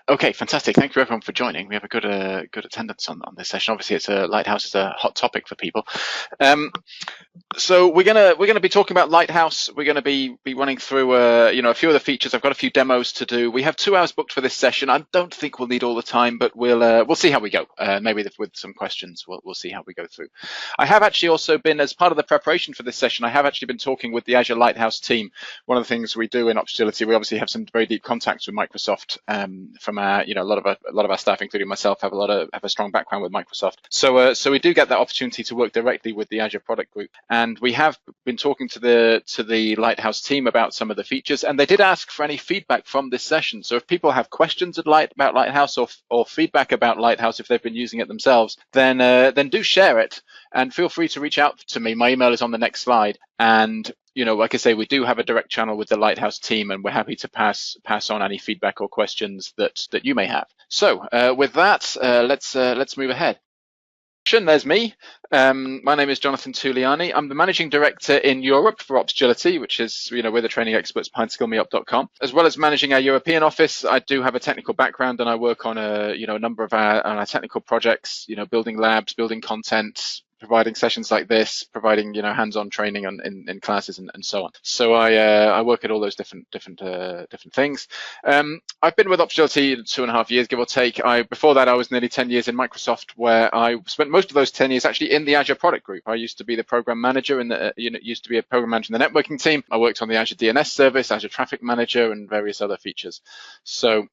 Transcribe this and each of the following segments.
Okay, fantastic. Thank you everyone for joining. We have a good attendance on this session. Obviously, Lighthouse is a hot topic for people. So we're gonna be talking about Lighthouse. We're gonna be running through a few of the features. I've got a few demos to do. We have 2 hours booked for this session. I don't think we'll need all the time, but we'll see how we go. Maybe with some questions, we'll see how we go through. I have actually also been, as part of the preparation for this session, I have actually been talking with the Azure Lighthouse team. One of the things we do in Opsagility, we obviously have some very deep contacts with Microsoft. From our, a lot of our staff, including myself, have a strong background with Microsoft. So we do get that opportunity to work directly with the Azure product group, and we have been talking to the Lighthouse team about some of the features, and they did ask for any feedback from this session. So if people have questions about Lighthouse or feedback about Lighthouse, if they've been using it themselves, then do share it, and feel free to reach out to me. My email is on the next slide, and like I say, we do have a direct channel with the Lighthouse team, and we're happy to pass on any feedback or questions that you may have. So with that, let's move ahead. There's me. My name is Jonathan Tuliani. I'm the Managing Director in Europe for Opsagility, which is, we're the training experts behind skillmeup.com. As well as managing our European office, I do have a technical background, and I work on a number of our technical projects, building labs, building content, providing sessions like this, providing hands-on training in classes and so on. So I work at all those different things. I've been with Opsagility 2.5 years, give or take. Before that, I was nearly 10 years in Microsoft, where I spent most of those 10 years actually in the Azure product group. I used to be the program manager in the used to be a program manager in the networking team. I worked on the Azure DNS service, Azure Traffic Manager, and various other features. So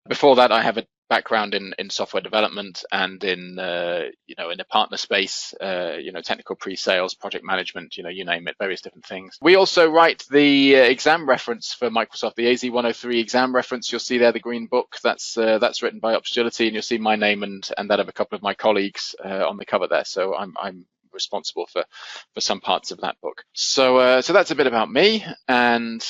before that, I have a background in software development and in the partner space, technical pre-sales, project management, you name it, various different things. We also write the exam reference for Microsoft, the AZ 103 exam reference. You'll see there the green book. That's written by Opsagility, and you'll see my name and that of a couple of my colleagues on the cover there. So I'm responsible for some parts of that book. So that's a bit about me. And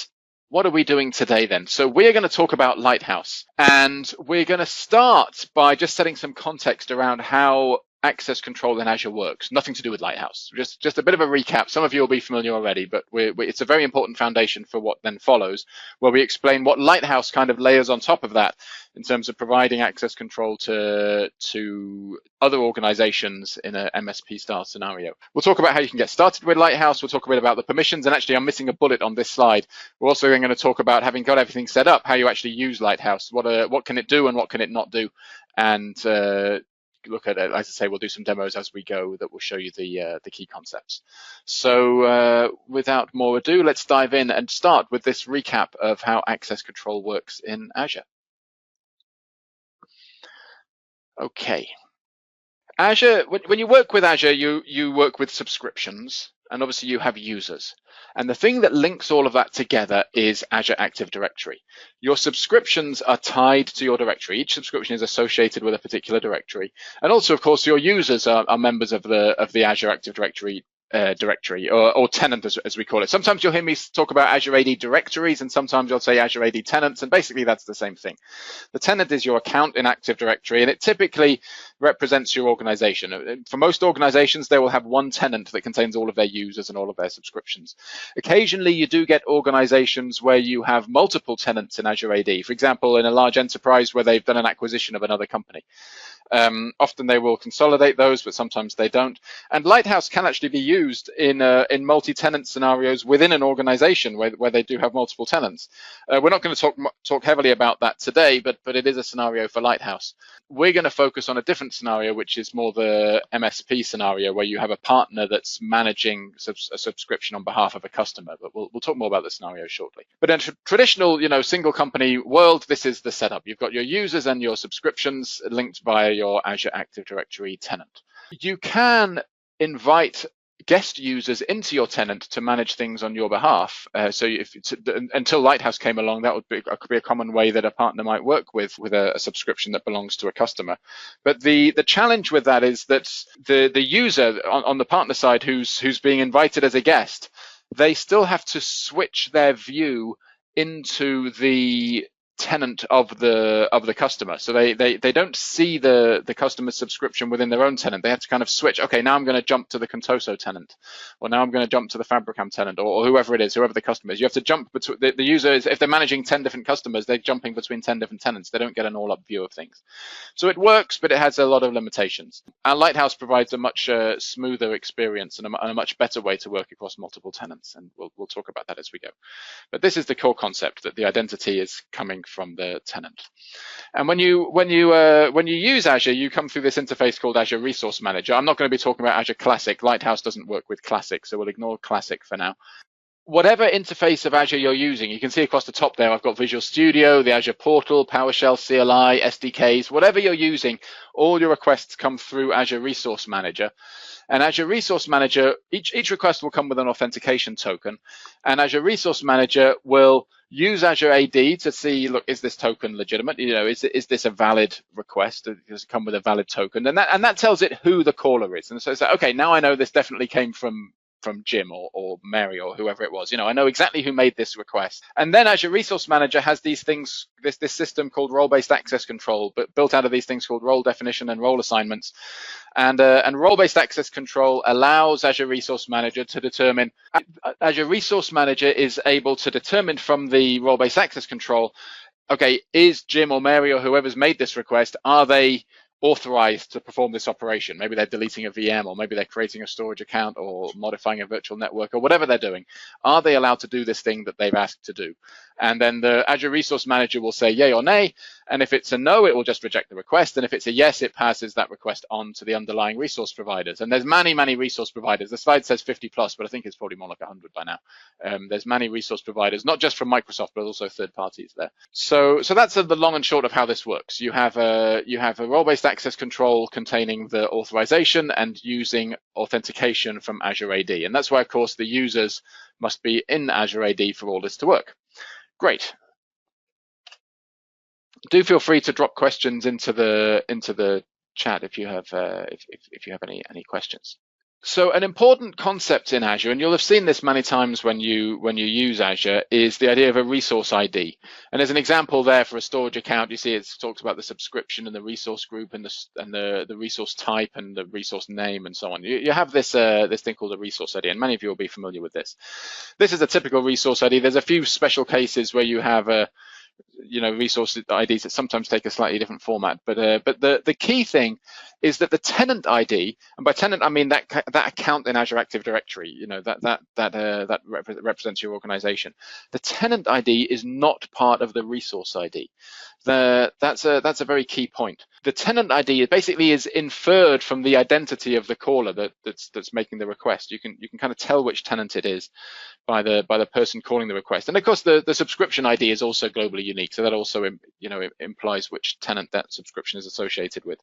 what are we doing today then? So we're going to talk about Lighthouse, and we're going to start by just setting some context around how access control in Azure works. Nothing to do with Lighthouse. Just a bit of a recap. Some of you will be familiar already, but it's a very important foundation for what then follows, where we explain what Lighthouse kind of layers on top of that in terms of providing access control to other organizations in an MSP style scenario. We'll talk about how you can get started with Lighthouse. We'll talk a bit about the permissions, and actually I'm missing a bullet on this slide. We're also going to talk about, having got everything set up, how you actually use Lighthouse. What can it do and what can it not do, and look at it. As I say, we'll do some demos as we go that will show you the key concepts. So without more ado, let's dive in and start with this recap of how access control works in Azure. Okay. Azure, when you work with Azure, you work with subscriptions, and obviously you have users. And the thing that links all of that together is Azure Active Directory. Your subscriptions are tied to your directory. Each subscription is associated with a particular directory. And also, of course, your users are members of the Azure Active Directory or tenant, as we call it. Sometimes you'll hear me talk about Azure AD directories, and sometimes you'll say Azure AD tenants, and basically that's the same thing. The tenant is your account in Active Directory, and it typically represents your organization. For most organizations, they will have one tenant that contains all of their users and all of their subscriptions. Occasionally, you do get organizations where you have multiple tenants in Azure AD. For example, in a large enterprise where they've done an acquisition of another company. Often they will consolidate those, but sometimes they don't. And Lighthouse can actually be used in multi-tenant scenarios within an organization where they do have multiple tenants. We're not going to talk heavily about that today, but it is a scenario for Lighthouse. We're going to focus on a different scenario, which is more the MSP scenario, where you have a partner that's managing a subscription on behalf of a customer. But we'll talk more about the scenario shortly. But in a traditional, single company world, this is the setup. You've got your users and your subscriptions linked via your Azure Active Directory tenant. You can invite guest users into your tenant to manage things on your behalf. Until Lighthouse came along, that could be a common way that a partner might work with a subscription that belongs to a customer. But the challenge with that is that the user on the partner side who's being invited as a guest, they still have to switch their view into the tenant of the customer. So they don't see the customer's subscription within their own tenant. They have to kind of switch. Okay, now I'm going to jump to the Contoso tenant, or now I'm going to jump to the Fabricam tenant, or whoever it is, whoever the customer is. You have to jump between the users. If they're managing 10 different customers, they're jumping between 10 different tenants. They don't get an all-up view of things. So it works, but it has a lot of limitations. Our Lighthouse provides a much smoother experience and a much better way to work across multiple tenants, and we'll talk about that as we go. But this is the core concept, that the identity is coming from the tenant. And when you use Azure, you come through this interface called Azure Resource Manager. I'm not going to be talking about Azure Classic. Lighthouse doesn't work with Classic, so we'll ignore Classic for now. Whatever interface of Azure you're using, you can see across the top there, I've got Visual Studio, the Azure Portal, PowerShell, CLI, SDKs, whatever you're using, all your requests come through Azure Resource Manager. And Azure Resource Manager, each request will come with an authentication token, and Azure Resource Manager will use Azure AD to see, look, is this token legitimate? You know, is this a valid request? Does it come with a valid token? And that tells it who the caller is. And so it's like, okay, now I know this definitely came from Jim or Mary or whoever it was. You know, I know exactly who made this request. And then Azure Resource Manager has these things, this system called role-based access control, but built out of these things called role definition and role assignments. And role-based access control allows Azure Resource Manager to determine, Azure Resource Manager is able to determine from the role-based access control, okay, is Jim or Mary or whoever's made this request, are they authorized to perform this operation? Maybe they're deleting a VM, or maybe they're creating a storage account or modifying a virtual network, or whatever they're doing. Are they allowed to do this thing that they've asked to do? And then the Azure Resource Manager will say yay or nay. And if it's a no, it will just reject the request. And if it's a yes, it passes that request on to the underlying resource providers. And there's many resource providers. The slide says 50 plus, but I think it's probably more like 100 by now. There's many resource providers, not just from Microsoft, but also third parties there. So that's the long and short of how this works. You have a role-based access control containing the authorization and using authentication from Azure AD. And that's why, of course, the users must be in Azure AD for all this to work. Great. Do feel free to drop questions into the chat if you have any questions. So an important concept in Azure, and you'll have seen this many times when you use Azure, is the idea of a resource ID. And there's an example there for a storage account. You see it talks about the subscription and the resource group and the resource type and the resource name and so on. You have this thing called a resource ID, and many of you will be familiar with this. This is a typical resource ID. There's a few special cases where you have resource IDs that sometimes take a slightly different format, but the key thing is that the tenant ID, and by tenant I mean that account in Azure Active Directory, that represents your organization. The tenant ID is not part of the resource ID. That's a very key point. The tenant ID basically is inferred from the identity of the caller that's making the request. You can kind of tell which tenant it is by the person calling the request. And of course, the subscription ID is also globally unique, so that also implies which tenant that subscription is associated with.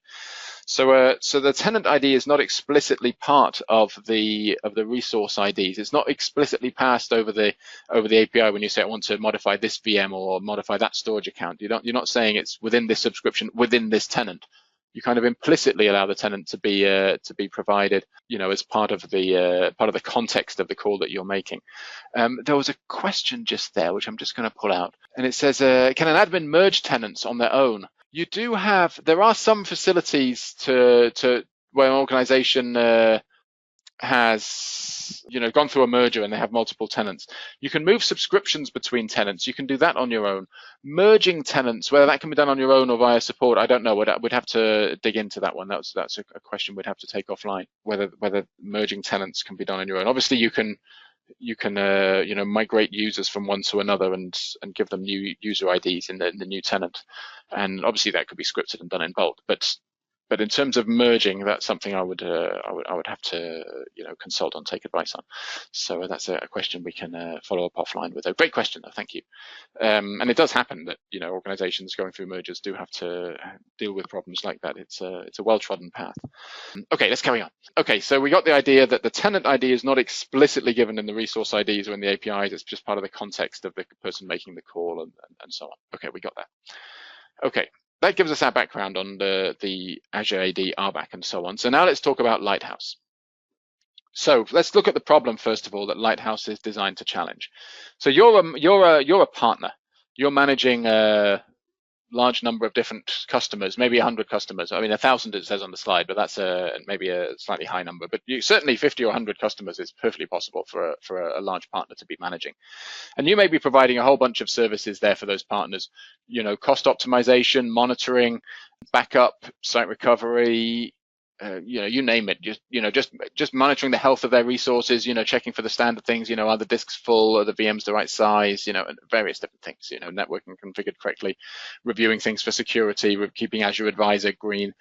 So the tenant ID is not explicitly part of the resource IDs. It's not explicitly passed over the API when you say I want to modify this VM or modify that storage account. You're not saying it's within this subscription within this tenant. You kind of implicitly allow the tenant to be provided, as part of the context of the call that you're making. There was a question just there, which I'm just going to pull out, and it says, "Can an admin merge tenants on their own?" There are some facilities to where an organization has gone through a merger and they have multiple tenants. You can move subscriptions between tenants. You can do that on your own. Merging tenants, whether that can be done on your own or via support, I don't know. We'd have to dig into that one. That's a question we'd have to take offline, whether merging tenants can be done on your own. Obviously you can migrate users from one to another and give them new user IDs in the new tenant, and obviously that could be scripted and done in bulk. But in terms of merging, that's something I would have to consult on, take advice on. So that's a question we can follow up offline with. A great question, though. Thank you. And it does happen that organizations going through mergers do have to deal with problems like that. It's a well-trodden path. Okay, let's carry on. Okay, so we got the idea that the tenant ID is not explicitly given in the resource IDs or in the APIs. It's just part of the context of the person making the call and so on. Okay, we got that. Okay. That gives us our background on the Azure AD, RBAC, and so on. So now let's talk about Lighthouse. So let's look at the problem first of all that Lighthouse is designed to challenge. So you're a partner. You're managing large number of different customers, maybe 100 customers. I mean, 1,000 it says on the slide, but that's maybe a slightly high number. But certainly 50 or 100 customers is perfectly possible for a large partner to be managing. And you may be providing a whole bunch of services there for those partners, cost optimization, monitoring, backup, site recovery, you name it, just monitoring the health of their resources, checking for the standard things, are the disks full, are the VMs the right size, and various different things, networking configured correctly, reviewing things for security, keeping Azure Advisor green,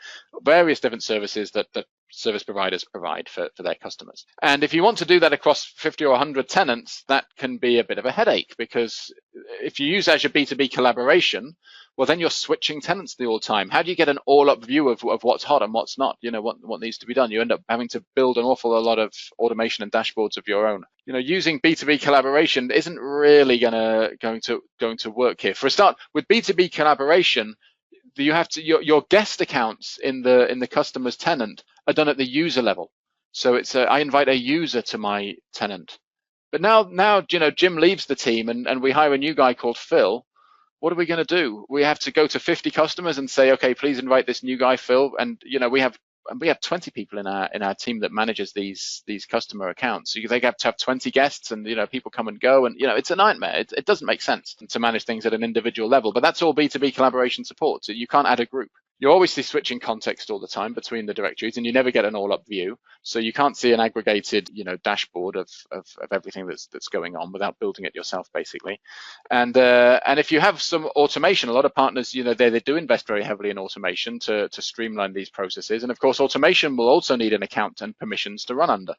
various different services that service providers provide for their customers. And if you want to do that across 50 or 100 tenants, that can be a bit of a headache, because if you use Azure B2B collaboration, well, then you're switching tenants the whole time. How do you get an all-up view of what's hot and what's not? What needs to be done? You end up having to build an awful lot of automation and dashboards of your own. Using B2B collaboration isn't really going to work here. For a start, with B2B collaboration, you have to your guest accounts in the customer's tenant are done at the user level. So it's I invite a user to my tenant. But now Jim leaves the team and we hire a new guy called Phil. What are we going to do? We have to go to 50 customers and say, okay, please invite this new guy, Phil. And we have 20 people in our team that manages these customer accounts. So they have to have 20 guests, and people come and go, and it's a nightmare. It doesn't make sense to manage things at an individual level. But that's all B2B collaboration support. So you can't add a group. You're obviously switching context all the time between the directories, and you never get an all-up view. So you can't see an aggregated, dashboard of everything that's going on without building it yourself, basically. And if you have some automation, a lot of partners, they do invest very heavily in automation to streamline these processes. And of course, automation will also need an account and permissions to run under,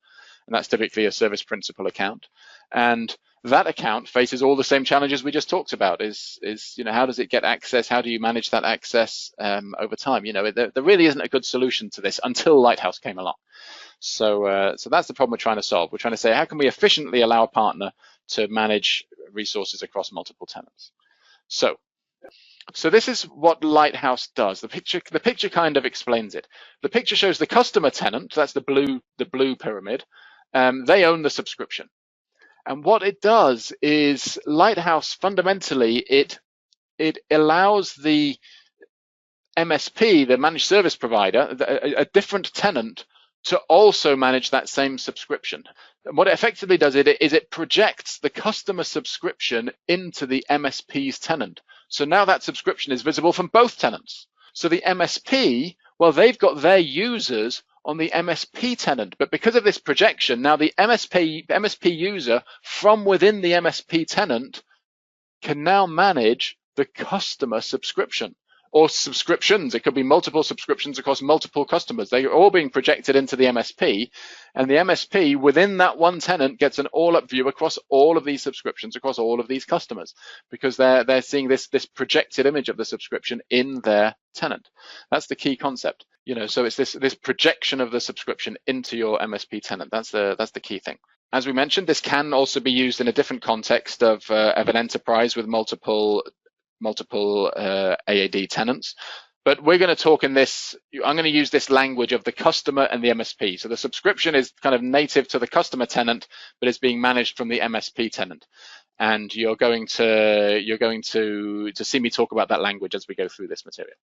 and that's typically a service principal account. And that account faces all the same challenges we just talked about. Is how does it get access? How do you manage that access over time? There really isn't a good solution to this until Lighthouse came along. So that's the problem we're trying to solve. We're trying to say, how can we efficiently allow a partner to manage resources across multiple tenants? So this is what Lighthouse does. The picture kind of explains it. The picture shows the customer tenant. That's the blue pyramid. They own the subscription. And what it does is Lighthouse fundamentally, it allows the MSP, the managed service provider, a different tenant, to also manage that same subscription. And what it effectively does is it projects the customer subscription into the MSP's tenant. So now that subscription is visible from both tenants. So the MSP, well, they've got their users on the MSP tenant, but because of this projection, now the MSP user from within the MSP tenant can now manage the customer subscription, or subscriptions. It could be multiple subscriptions across multiple customers. They are all being projected into the MSP, and the MSP within that one tenant gets an all-up view across all of these subscriptions, across all of these customers, because they're seeing this projected image of the subscription in their tenant. That's the key concept. So it's this projection of the subscription into your MSP tenant. That's the key thing. As we mentioned, this can also be used in a different context of an enterprise with multiple AAD tenants. But we're going to talk in this, I'm going to use this language of the customer and the MSP. So the subscription is kind of native to the customer tenant, but it's being managed from the MSP tenant. And you're going to see me talk about that language as we go through this material.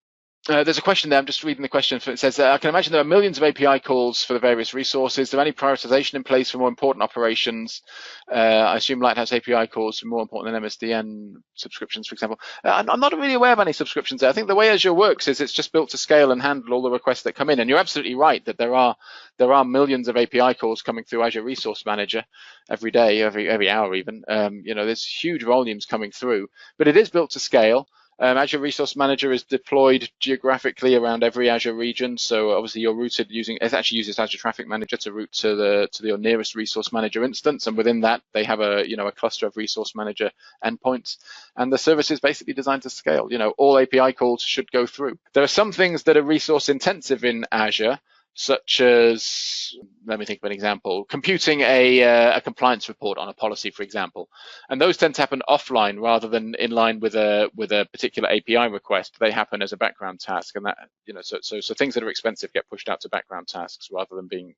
There's a question there. I'm just reading the question. It says, I can imagine there are millions of API calls for the various resources. Is there any prioritization in place for more important operations? I assume Lighthouse API calls are more important than MSDN subscriptions, for example. I'm not really aware of any subscriptions there. I think the way Azure works is it's just built to scale and handle all the requests that come in. And you're absolutely right that there are millions of API calls coming through Azure Resource Manager every day, every hour even. There's huge volumes coming through, but it is built to scale. Azure Resource Manager is deployed geographically around every Azure region. So obviously you're routed it actually uses Azure Traffic Manager to route to your nearest Resource Manager instance. And within that, they have a cluster of Resource Manager endpoints. And the service is basically designed to scale. All API calls should go through. There are some things that are resource intensive in Azure, such as, let me think of an example, computing a compliance report on a policy, for example. And those tend to happen offline rather than in line with a particular API request. They happen as a background task, and that so things that are expensive get pushed out to background tasks rather than being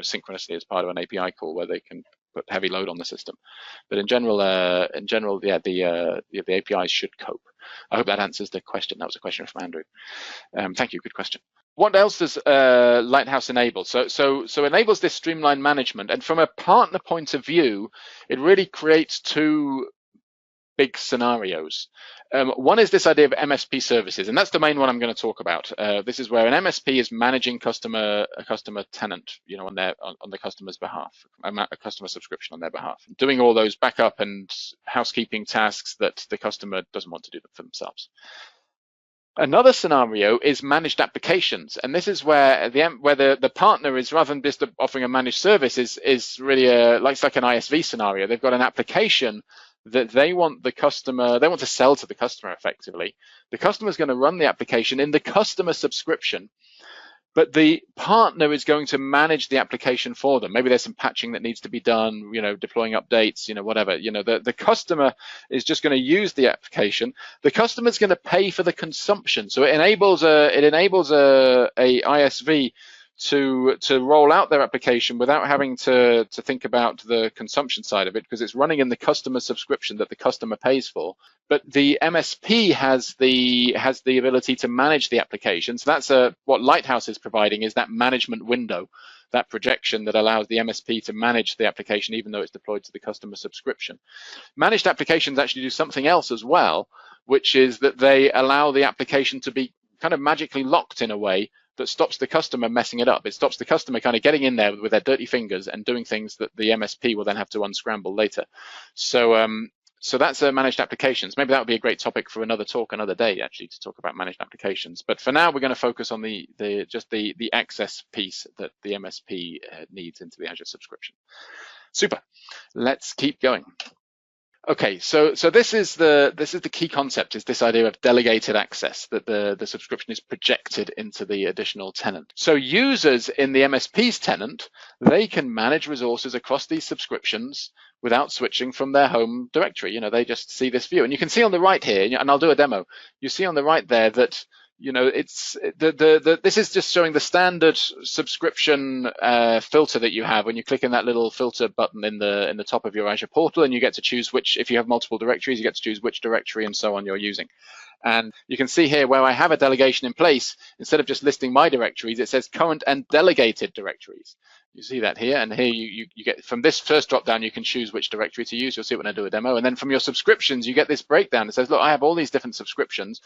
synchronously as part of an API call where they can put heavy load on the system. But in general, yeah, the APIs should cope. I hope that answers the question. That was a question from Andrew. Thank you. Good question. What else does Lighthouse enable? So enables this streamlined management, and from a partner point of view, it really creates two big scenarios. One is this idea of MSP services, and that's the main one I'm going to talk about. This is where an MSP is managing a customer tenant, on the customer's behalf, a customer subscription on their behalf, doing all those backup and housekeeping tasks that the customer doesn't want to do for themselves. Another scenario is managed applications, and this is where the partner is, rather than just offering a managed service, is really like an ISV scenario. They've got an application that they want to sell to the customer effectively. The customer is going to run the application in the customer subscription, but the partner is going to manage the application for them. Maybe there's some patching that needs to be done, deploying updates, whatever. The customer is just going to use the application. The customer is going to pay for the consumption. So it enables a ISV to roll out their application without having to think about the consumption side of it, because it's running in the customer subscription that the customer pays for. But the MSP has the ability to manage the application. So that's what Lighthouse is providing, is that management window, that projection that allows the MSP to manage the application even though it's deployed to the customer subscription. Managed applications actually do something else as well, which is that they allow the application to be kind of magically locked in a way that stops the customer messing it up. It stops the customer kind of getting in there with their dirty fingers and doing things that the MSP will then have to unscramble later. So that's managed applications. Maybe that would be a great topic for another talk, another day, actually, to talk about managed applications. But for now, we're going to focus on the access piece that the MSP needs into the Azure subscription. Super. Let's keep going. Okay, so this is the key concept, is this idea of delegated access, that the subscription is projected into the additional tenant. So users in the MSP's tenant, they can manage resources across these subscriptions without switching from their home directory. They just see this view. And you can see on the right here, and I'll do a demo, you see on the right there that it's this is just showing the standard subscription filter that you have when you click in that little filter button in the top of your Azure portal, and you get to choose which, if you have multiple directories, you get to choose which directory and so on you're using. And you can see here where I have a delegation in place, instead of just listing my directories, it says current and delegated directories. You see that here, and here you get, from this first drop down, you can choose which directory to use. You'll see it when I do a demo. And then from your subscriptions, you get this breakdown. It says, look, I have all these different subscriptions.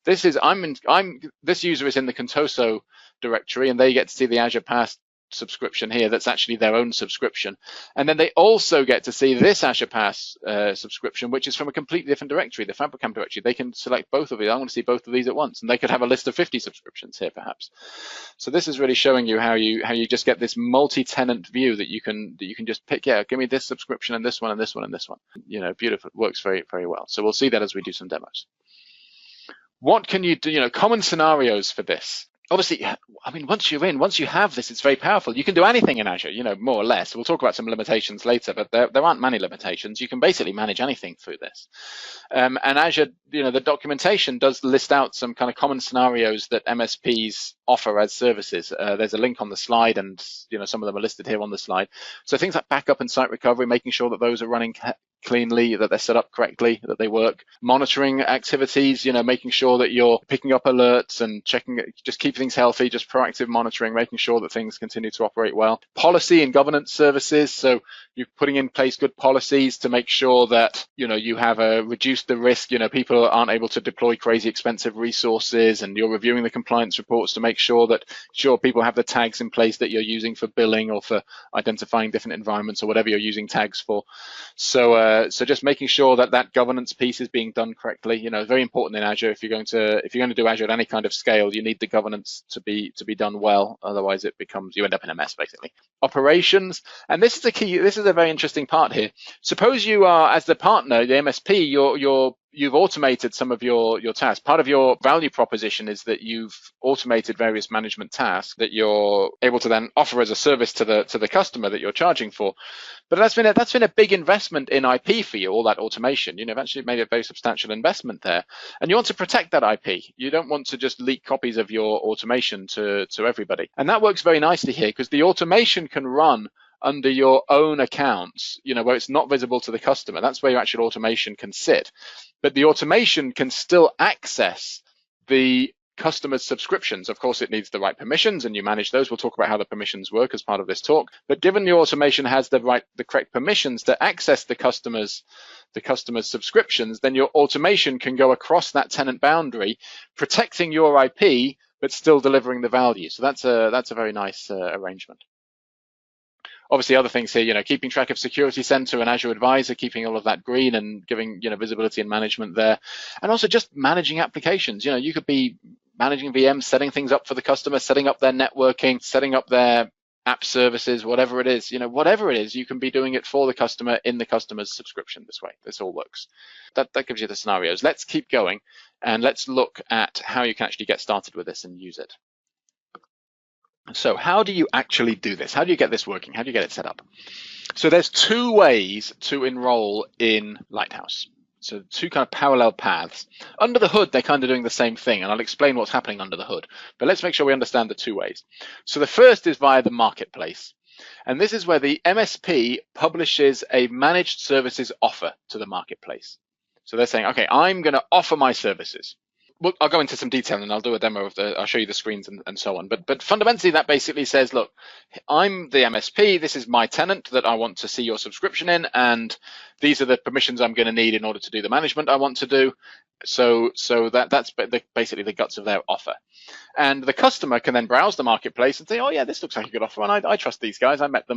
This user is in the Contoso directory, and they get to see the Azure Pass subscription here. That's actually their own subscription. And then they also get to see this Azure Pass subscription, which is from a completely different directory, the Fabricam directory. They can select both of these. I want to see both of these at once, and they could have a list of 50 subscriptions here, perhaps. So this is really showing you how you just get this multi-tenant view that you can just pick. Yeah, give me this subscription and this one and this one and this one. Beautiful. It works very, very well. So we'll see that as we do some demos. What can you do? Common scenarios for this. Obviously, I mean, once you have this, it's very powerful. You can do anything in Azure, more or less. We'll talk about some limitations later, but there aren't many limitations. You can basically manage anything through this. And Azure, the documentation does list out some kind of common scenarios that MSPs offer as services. There's a link on the slide, and some of them are listed here on the slide. So things like backup and site recovery, making sure that those are running cleanly, that they're set up correctly, that they work. Monitoring activities, making sure that you're picking up alerts and checking, just keep things healthy, just proactive monitoring, making sure that things continue to operate well. Policy and governance services, so you're putting in place good policies to make sure that you have reduced the risk. People aren't able to deploy crazy expensive resources, and you're reviewing the compliance reports to make sure that people have the tags in place that you're using for billing or for identifying different environments or whatever you're using tags for. So just making sure that governance piece is being done correctly. Very important in Azure. If you're going to do Azure at any kind of scale, you need the governance to be done well. Otherwise, you end up in a mess, basically. Operations, and this is the key. This is a very interesting part here. Suppose you are, as the partner, the MSP, you've automated some of your tasks. Part of your value proposition is that you've automated various management tasks that you're able to then offer as a service to the customer that you're charging for. But that's been a big investment in IP for you, all that automation. You've actually made a very substantial investment there, and you want to protect that IP. You don't want to just leak copies of your automation to everybody. And that works very nicely here, because the automation can run under your own accounts, where it's not visible to the customer. That's where your actual automation can sit. But the automation can still access the customer's subscriptions. Of course, it needs the right permissions, and you manage those. We'll talk about how the permissions work as part of this talk. But given the automation has the correct permissions to access the customer's subscriptions, then your automation can go across that tenant boundary, protecting your IP, but still delivering the value. So that's a very nice arrangement. Obviously, other things here, keeping track of Security Center and Azure Advisor, keeping all of that green and giving, visibility and management there. And also just managing applications. You could be managing VMs, setting things up for the customer, setting up their networking, setting up their app services, whatever it is, you can be doing it for the customer in the customer's subscription this way. This all works. That gives you the scenarios. Let's keep going and let's look at how you can actually get started with this and use it. So how do you actually do this? How do you get this working? How do you get it set up? So there's two ways to enroll in Lighthouse. So two kind of parallel paths. Under the hood, they're kind of doing the same thing, and I'll explain what's happening under the hood. But let's make sure we understand the two ways. So the first is via the marketplace. And this is where the MSP publishes a managed services offer to the marketplace. So they're saying, okay, I'm going to offer my services. Well, I'll go into some detail and I'll do a demo I'll show you the screens and so on. But fundamentally, that basically says, look, I'm the MSP. This is my tenant that I want to see your subscription in, and these are the permissions I'm going to need in order to do the management I want to do. So that's basically the guts of their offer. And the customer can then browse the marketplace and say, oh yeah, this looks like a good offer, and I trust these guys. I've met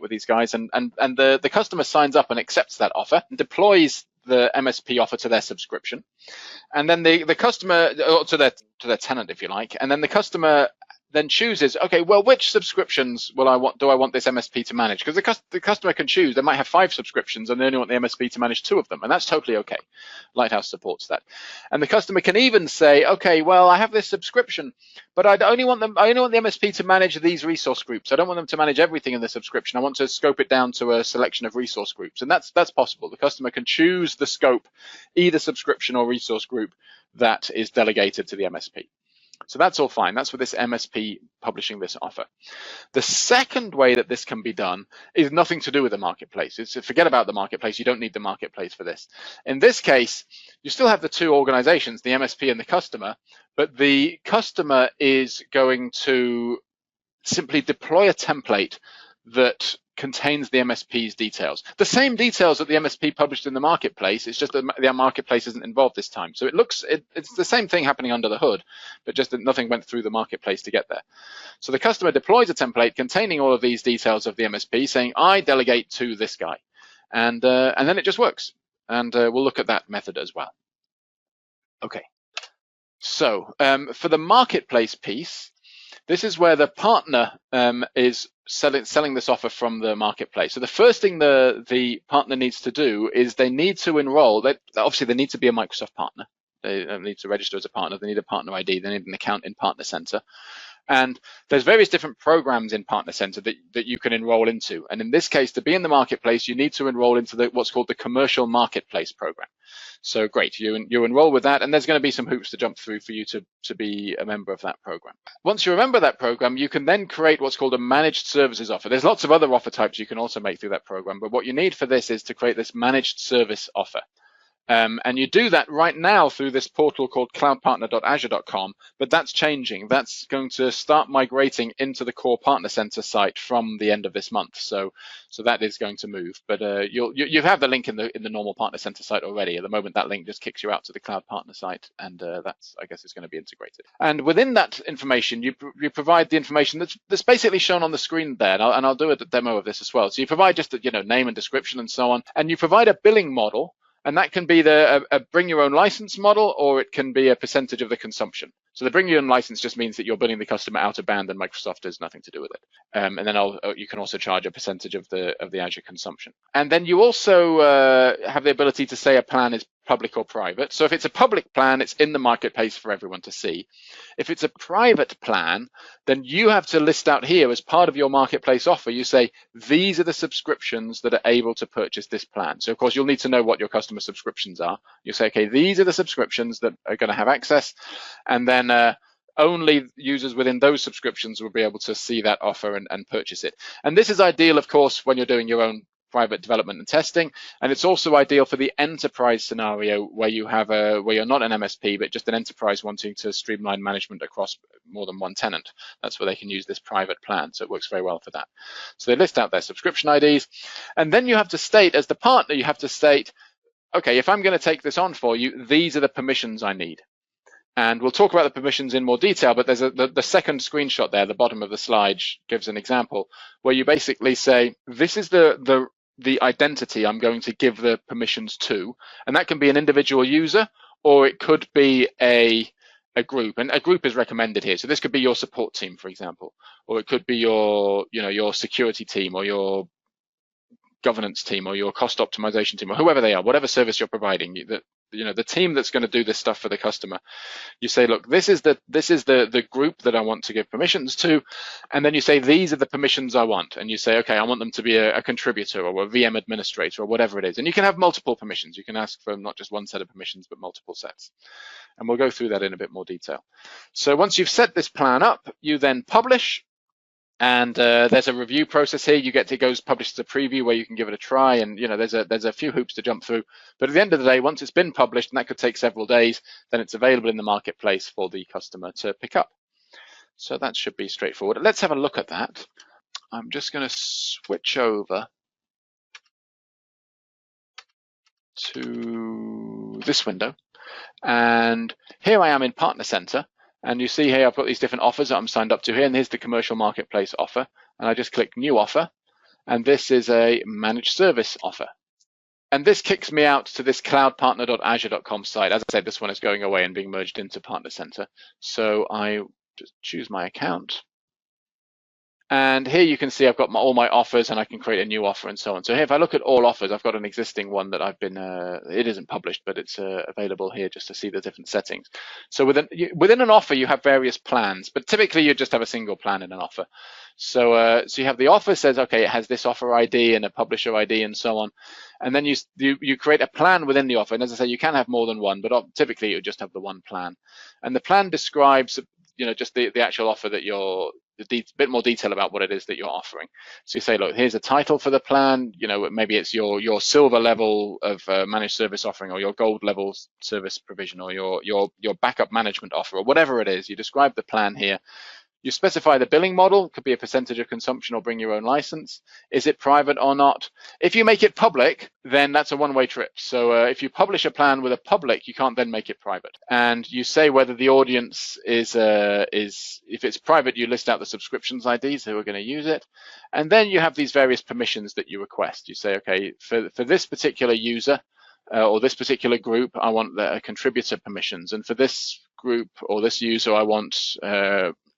with these guys, and the customer signs up and accepts that offer and deploys the MSP offer to their subscription, and then the customer, or to their tenant, if you like, and then the customer then chooses, okay, well, which subscriptions do I want this MSP to manage? Because the customer can choose. They might have 5 subscriptions and they only want the MSP to manage 2 of them, and that's totally okay. Lighthouse supports that. And the customer can even say, okay, well, I have this subscription, but I only want the MSP to manage these resource groups. I don't want them to manage everything in the subscription. I want to scope it down to a selection of resource groups, and that's possible. The customer can choose the scope, either subscription or resource group that is delegated to the MSP. So that's all fine. That's with this MSP publishing this offer. The second way that this can be done is nothing to do with the marketplace. It's forget about the marketplace. You don't need the marketplace for this. In this case, you still have the two organizations, the MSP and the customer, but the customer is going to simply deploy a template that contains the MSP's details. The same details that the MSP published in the marketplace, it's just that the marketplace isn't involved this time. So it's the same thing happening under the hood, but just that nothing went through the marketplace to get there. So the customer deploys a template containing all of these details of the MSP, saying, I delegate to this guy. And then it just works. And we'll look at that method as well. Okay. So for the marketplace piece, this is where the partner is selling this offer from the marketplace. So the first thing the partner needs to do is they need to enroll. Obviously, they need to be a Microsoft partner. They need to register as a partner. They need a partner ID. They need an account in Partner Center. And there's various different programs in Partner Center that you can enroll into. And in this case, to be in the marketplace, you need to enroll into what's called the Commercial Marketplace program. So great, you enroll with that, and there's going to be some hoops to jump through for you to be a member of that program. Once you're a member of that program, you can then create what's called a managed services offer. There's lots of other offer types you can also make through that program, but what you need for this is to create this managed service offer. And you do that right now through this portal called cloudpartner.azure.com, but that's changing. That's going to start migrating into the core Partner Center site from the end of this month. So that is going to move. But you have the link in the normal Partner Center site already. At the moment, that link just kicks you out to the Cloud Partner site, and that's, I guess, is going to be integrated. And within that information, you provide the information that's basically shown on the screen there. And I'll do a demo of this as well. So you provide just name and description and so on, and you provide a billing model. And that can be a bring your own license model, or it can be a percentage of the consumption. So the bring your own license just means that you're billing the customer out of band and Microsoft has nothing to do with it. And then you can also charge a percentage of the Azure consumption. And then you also have the ability to say a plan is public or private. So if it's a public plan, it's in the marketplace for everyone to see. If it's a private plan, then you have to list out here as part of your marketplace offer, you say, these are the subscriptions that are able to purchase this plan. So of course, you'll need to know what your customer subscriptions are. You say, okay, these are the subscriptions that are going to have access. And then only users within those subscriptions will be able to see that offer and purchase it. And this is ideal, of course, when you're doing your own private development and testing, and it's also ideal for the enterprise scenario where you have where you're not an MSP but just an enterprise wanting to streamline management across more than one tenant. That's where they can use this private plan, so it works very well for that. So they list out their subscription IDs, and then you have to state, as the partner, you have to state, okay, if I'm going to take this on for you, these are the permissions I need. And we'll talk about the permissions in more detail, but there's the second screenshot there, the bottom of the slide, gives an example where you basically say, this is the identity I'm going to give the permissions to, and that can be an individual user, or it could be a group, and a group is recommended here. So this could be your support team, for example, or it could be your security team, or your governance team, or your cost optimization team, or whoever they are, whatever service you're providing, the team that's going to do this stuff for the customer. You say, look, this is the group that I want to give permissions to, and then you say, these are the permissions I want, and you say, okay, I want them to be a contributor or a VM administrator or whatever it is. And you can have multiple permissions. You can ask for not just one set of permissions, but multiple sets. And we'll go through that in a bit more detail. So once you've set this plan up, you then publish. And there's a review process here. It goes published as a preview where you can give it a try, and there's a few hoops to jump through. But at the end of the day, once it's been published, and that could take several days, then it's available in the marketplace for the customer to pick up. So that should be straightforward. Let's have a look at that. I'm just going to switch over to this window, and here I am in Partner Center. And you see here, I've got these different offers that I'm signed up to here, and here's the commercial marketplace offer. And I just click new offer, and this is a managed service offer. And this kicks me out to this cloudpartner.azure.com site. As I said, this one is going away and being merged into Partner Center. So I just choose my account. And here you can see I've got all my offers, and I can create a new offer and so on. So here, if I look at all offers, I've got an existing one that I've been, it isn't published, but it's available here just to see the different settings. So within an offer, you have various plans, but typically you just have a single plan in an offer. So you have the offer says, okay, it has this offer ID and a publisher ID and so on. And then you create a plan within the offer. And as I say, you can have more than one, but typically you just have the one plan. And the plan describes, just the actual offer that a bit more detail about what it is that you're offering. So you say, look, here's a title for the plan. Maybe it's your silver level of managed service offering, or your gold level service provision, or your backup management offer, or whatever it is. You describe the plan here. You specify the billing model. It could be a percentage of consumption or bring your own license. Is it private or not? If you make it public, then that's a one-way trip. So if you publish a plan with a public, you can't then make it private. And you say whether the audience is if it's private, you list out the subscriptions IDs who are going to use it. And then you have these various permissions that you request. You say, okay, for this particular user, or this particular group, I want the contributor permissions. And for this group or this user, I want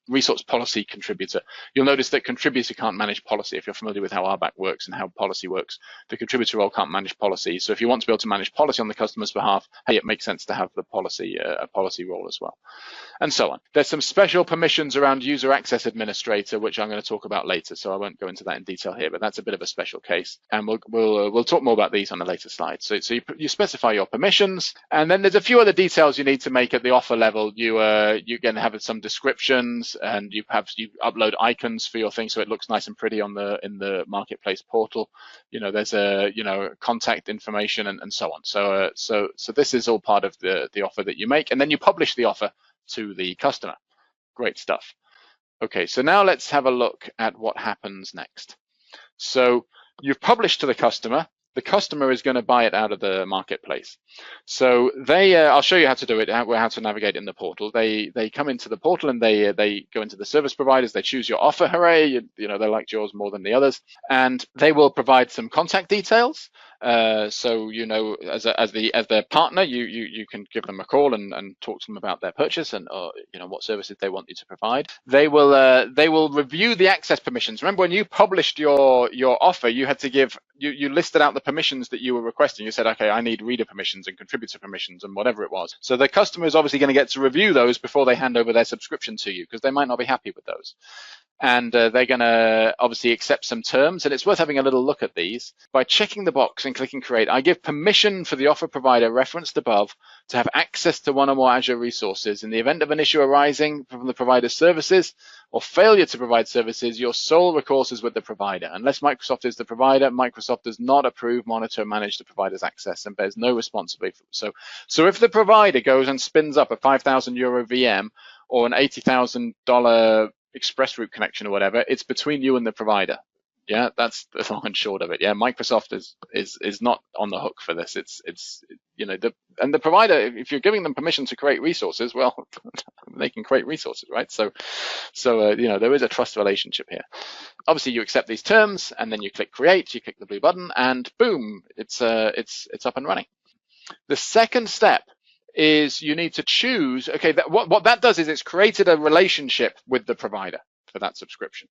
resource policy contributor. You'll notice that contributor can't manage policy. If you're familiar with how RBAC works and how policy works, the contributor role can't manage policy. So if you want to be able to manage policy on the customer's behalf, hey, it makes sense to have the policy, a policy role as well, and so on. There's some special permissions around user access administrator, which I'm going to talk about later. So I won't go into that in detail here, but that's a bit of a special case, and we'll talk more about these on a later slide. So you specify your permissions, and then there's a few other details you need to make at the offer level. You're going to have some descriptions, and you upload icons for your thing so it looks nice and pretty in the marketplace portal. There's contact information and so on. So this is all part of the offer that you make, and then you publish the offer to the customer. Great stuff. Okay, so now let's have a look at what happens next. So you've published to the customer. The customer is going to buy it out of the marketplace. So I'll show you how to do it, how to navigate in the portal. They come into the portal, and they go into the service providers. They choose your offer. Hooray! They liked yours more than the others, and they will provide some contact details. So as their partner, you can give them a call and talk to them about their purchase and what services they want you to provide. They will review the access permissions. Remember, when you published your offer, you had to give you listed out the permissions that you were requesting. You said, okay, I need reader permissions and contributor permissions and whatever it was. So the customer is obviously going to get to review those before they hand over their subscription to you, because they might not be happy with those. and they're going to obviously accept some terms, and it's worth having a little look at these. By checking the box and clicking create, I give permission for the offer provider referenced above to have access to one or more Azure resources. In the event of an issue arising from the provider's services or failure to provide services, your sole recourse is with the provider. Unless Microsoft is the provider, Microsoft does not approve, monitor, and manage the provider's access and bears no responsibility. So if the provider goes and spins up a €5,000 VM or an $80,000 express route connection or whatever, it's between you and the provider. Yeah, that's the long and short of it. Yeah, Microsoft is not on the hook for this. It's the provider, if you're giving them permission to create resources, well, they can create resources, right? So there is a trust relationship here. Obviously, you accept these terms, and then you click create. You click the blue button, and boom, it's up and running. The second step is you need to choose, okay, what that does is it's created a relationship with the provider for that subscription.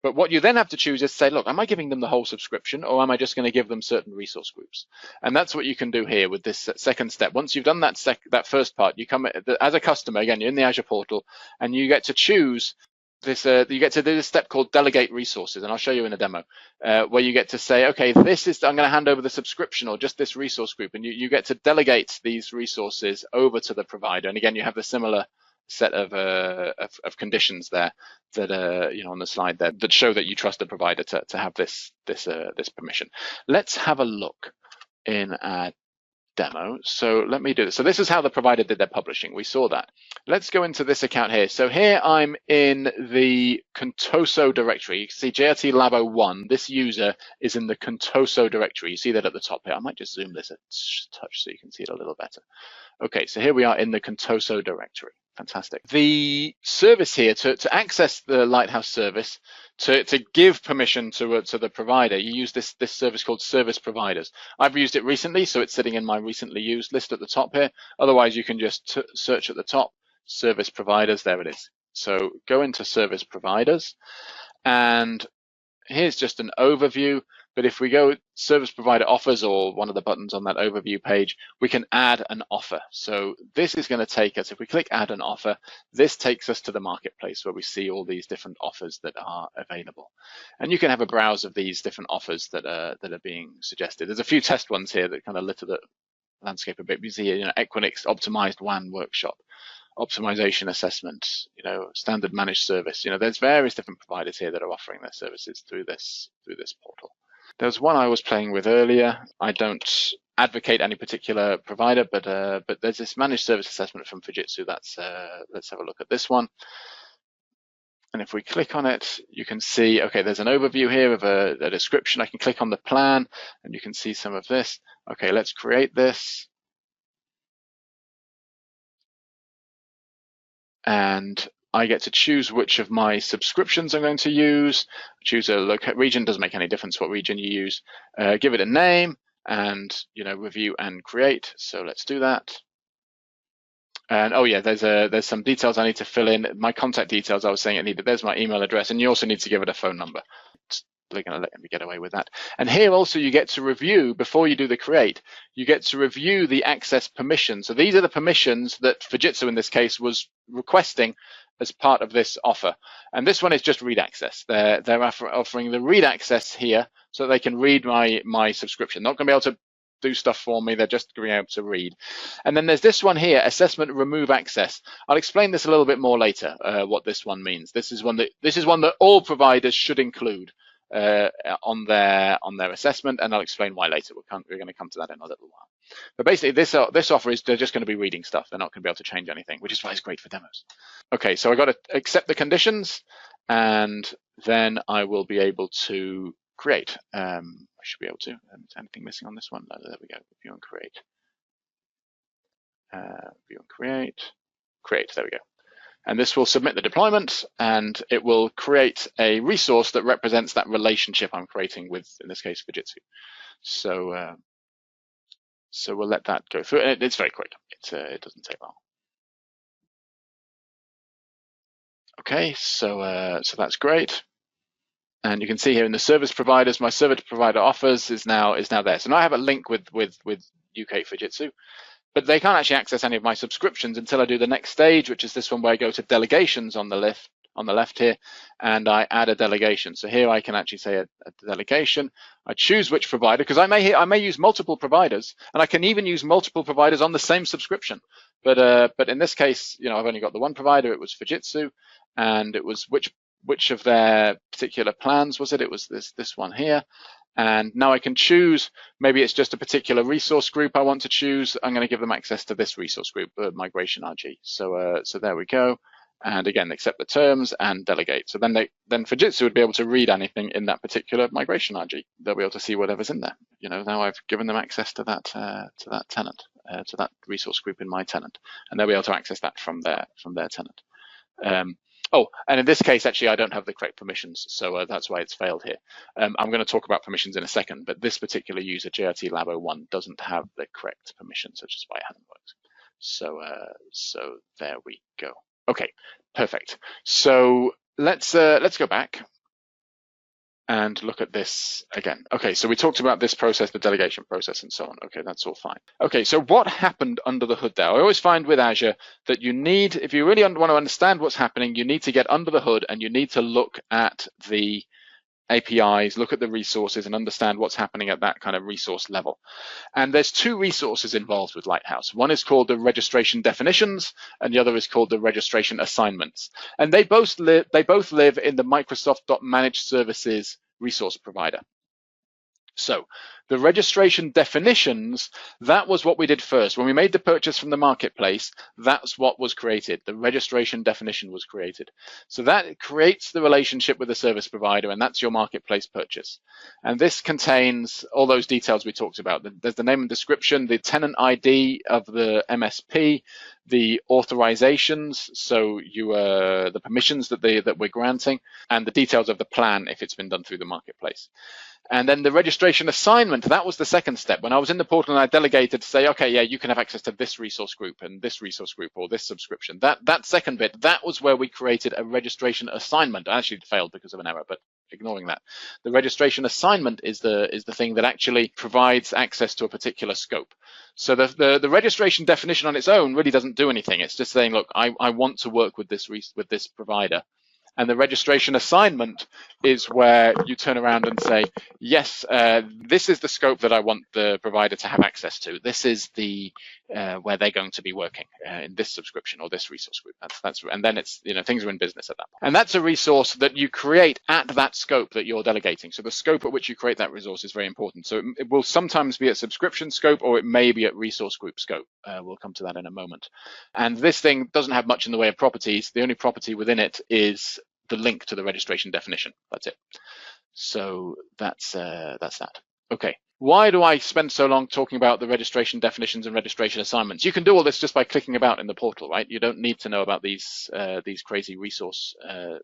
But what you then have to choose is say, look, am I giving them the whole subscription, or am I just going to give them certain resource groups? And that's what you can do here with this second step. Once you've done that first part, you come as a customer, again, you're in the Azure portal, and you get to choose this, you get to do this step called delegate resources, and I'll show you in a demo, where you get to say, okay, I'm going to hand over the subscription or just this resource group, and you get to delegate these resources over to the provider. And again, you have the similar set of conditions there that on the slide there that show that you trust the provider to have this permission. Let's have a look in our demo. So let me do this. So this is how the provider did their publishing. We saw that. Let's go into this account here. So here I'm in the Contoso directory. You can see JRT Labo 1. This user is in the Contoso directory. You see that at the top here. I might just zoom this a touch so you can see it a little better. Okay, so here we are in the Contoso directory. Fantastic. The service here to access the Lighthouse service, to give permission to the provider, you use this service called Service Providers. I've used it recently, so it's sitting in my recently used list at the top here. Otherwise, you can just search at the top, Service Providers. There it is. So go into Service Providers, and here's just an overview. But if we go service provider offers, or one of the buttons on that overview page, we can add an offer. So this is going to take us, if we click add an offer, this takes us to the marketplace where we see all these different offers that are available. And you can have a browse of these different offers that are being suggested. There's a few test ones here that kind of litter the landscape a bit. You see, Equinix optimized WAN workshop, optimization assessment, standard managed service. There's various different providers here that are offering their services through this portal. There's one I was playing with earlier. I don't advocate any particular provider, but there's this managed service assessment from Fujitsu. Let's have a look at this one. And if we click on it, you can see, okay, there's an overview here of a description. I can click on the plan, and you can see some of this. Okay, let's create this. And I get to choose which of my subscriptions I'm going to use. Choose a region, doesn't make any difference what region you use. Give it a name, and review and create. So let's do that. And oh yeah, there's some details I need to fill in. My contact details, I was saying it needed. There's my email address, and you also need to give it a phone number. They're going to let me get away with that. And here also you get to review, before you do the create, you get to review the access permissions. So these are the permissions that Fujitsu in this case was requesting as part of this offer. And this one is just read access. They're offering the read access here so they can read my subscription. Not going to be able to do stuff for me, they're just going to be able to read. And then there's this one here, assessment remove access. I'll explain this a little bit more later, what this one means. This is one that all providers should include on their assessment, and I'll explain why later. We're going to come to that in a little while. But basically, this offer is they're just going to be reading stuff. They're not going to be able to change anything, which is why it's great for demos. Okay, so I got to accept the conditions, and then I will be able to create. I should be able to. Anything missing on this one? No, there we go. View and create. View and create. Create. There we go. And this will submit the deployment, and it will create a resource that represents that relationship I'm creating with, in this case, Fujitsu. So, so we'll let that go through. It's very quick. It doesn't take long. Okay, so that's great. And you can see here in the service providers, my service provider offers is now there. So now I have a link with UK Fujitsu. But they can't actually access any of my subscriptions until I do the next stage, which is this one where I go to delegations on the left, on the left here, and I add a delegation. So here I can actually say a delegation. I choose which provider, because I may use multiple providers, and I can even use multiple providers on the same subscription. But in this case, I've only got the one provider. It was Fujitsu, and it was which of their particular plans was it? It was this one here. And now I can choose, maybe it's just a particular resource group I want to choose. I'm going to give them access to this resource group, migration RG. So there we go. And again, accept the terms and delegate. So then Fujitsu would be able to read anything in that particular migration RG. They'll be able to see whatever's in there. Now I've given them access to that tenant, to that resource group in my tenant, and they'll be able to access that from their tenant. Oh, and in this case, actually, I don't have the correct permissions, so that's why it's failed here. I'm going to talk about permissions in a second, but this particular user, JRT Lab 01, doesn't have the correct permissions, which is why it hasn't worked. So there we go. Okay, perfect. So let's go back and look at this again. Okay, so we talked about this process, the delegation process, and so on. Okay, that's all fine. Okay, so what happened under the hood there? I always find with Azure that you need, if you really want to understand what's happening, you need to get under the hood and you need to look at the APIs, look at the resources, and understand what's happening at that kind of resource level. And there's two resources involved with Lighthouse. One is called the registration definitions, and the other is called the registration assignments. And they both live in the Microsoft.Managed services resource provider. So the registration definitions, that was what we did first. When we made the purchase from the marketplace, that's what was created. The registration definition was created. So that creates the relationship with the service provider, and that's your marketplace purchase. And this contains all those details we talked about. There's the name and description, the tenant ID of the MSP, the authorizations, so the permissions that we're granting, and the details of the plan if it's been done through the marketplace. And then the registration assignment, that was the second step. When I was in the portal and I delegated to say, okay, yeah, you can have access to this resource group and this resource group or this subscription. That second bit, that was where we created a registration assignment. I actually failed because of an error, but ignoring that. The registration assignment is the thing that actually provides access to a particular scope. So the registration definition on its own really doesn't do anything. It's just saying, look, I want to work with this provider. And the registration assignment is where you turn around and say, yes, this is the scope that I want the provider to have access to. This is the where they're going to be working in this subscription or this resource group. And then it's, things are in business at that point. And that's a resource that you create at that scope that you're delegating. So the scope at which you create that resource is very important. So it will sometimes be at subscription scope, or it may be at resource group scope. We'll come to that in a moment. And this thing doesn't have much in the way of properties. The only property within it is the link to the registration definition. That's it. So that's that. Okay. Why do I spend so long talking about the registration definitions and registration assignments? You can do all this just by clicking about in the portal, right? You don't need to know about these crazy resource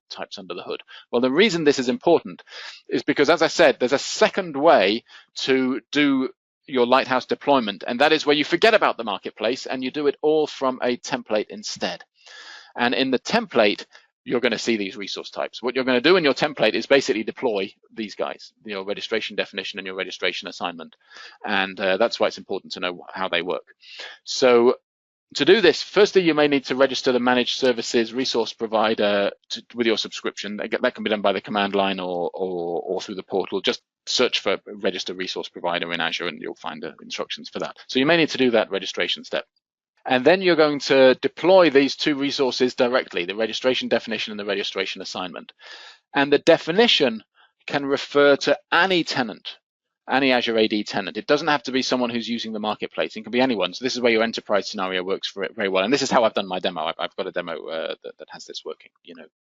types under the hood. Well, the reason this is important is because, as I said, there's a second way to do your Lighthouse deployment, and that is where you forget about the marketplace and you do it all from a template instead. And in the template, you're going to see these resource types. What you're going to do in your template is basically deploy these guys, your registration definition and your registration assignment. And that's why it's important to know how they work. So to do this, firstly, you may need to register the managed services resource provider with your subscription. That can be done by the command line or through the portal. Just search for register resource provider in Azure and you'll find the instructions for that. So you may need to do that registration step. And then you're going to deploy these two resources directly, the registration definition and the registration assignment. And the definition can refer to any tenant, any Azure AD tenant. It doesn't have to be someone who's using the marketplace. It can be anyone. So this is where your enterprise scenario works for it very well. And this is how I've done my demo. I've got a demo that has this working,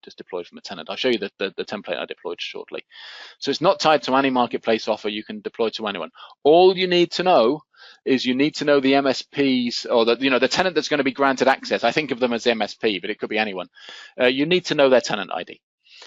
just deployed from a tenant. I'll show you the template I deployed shortly. So it's not tied to any marketplace offer. You can deploy to anyone. All you need to know is you need to know the MSPs or the tenant that's going to be granted access. I think of them as the MSP, but it could be anyone. You need to know their tenant ID.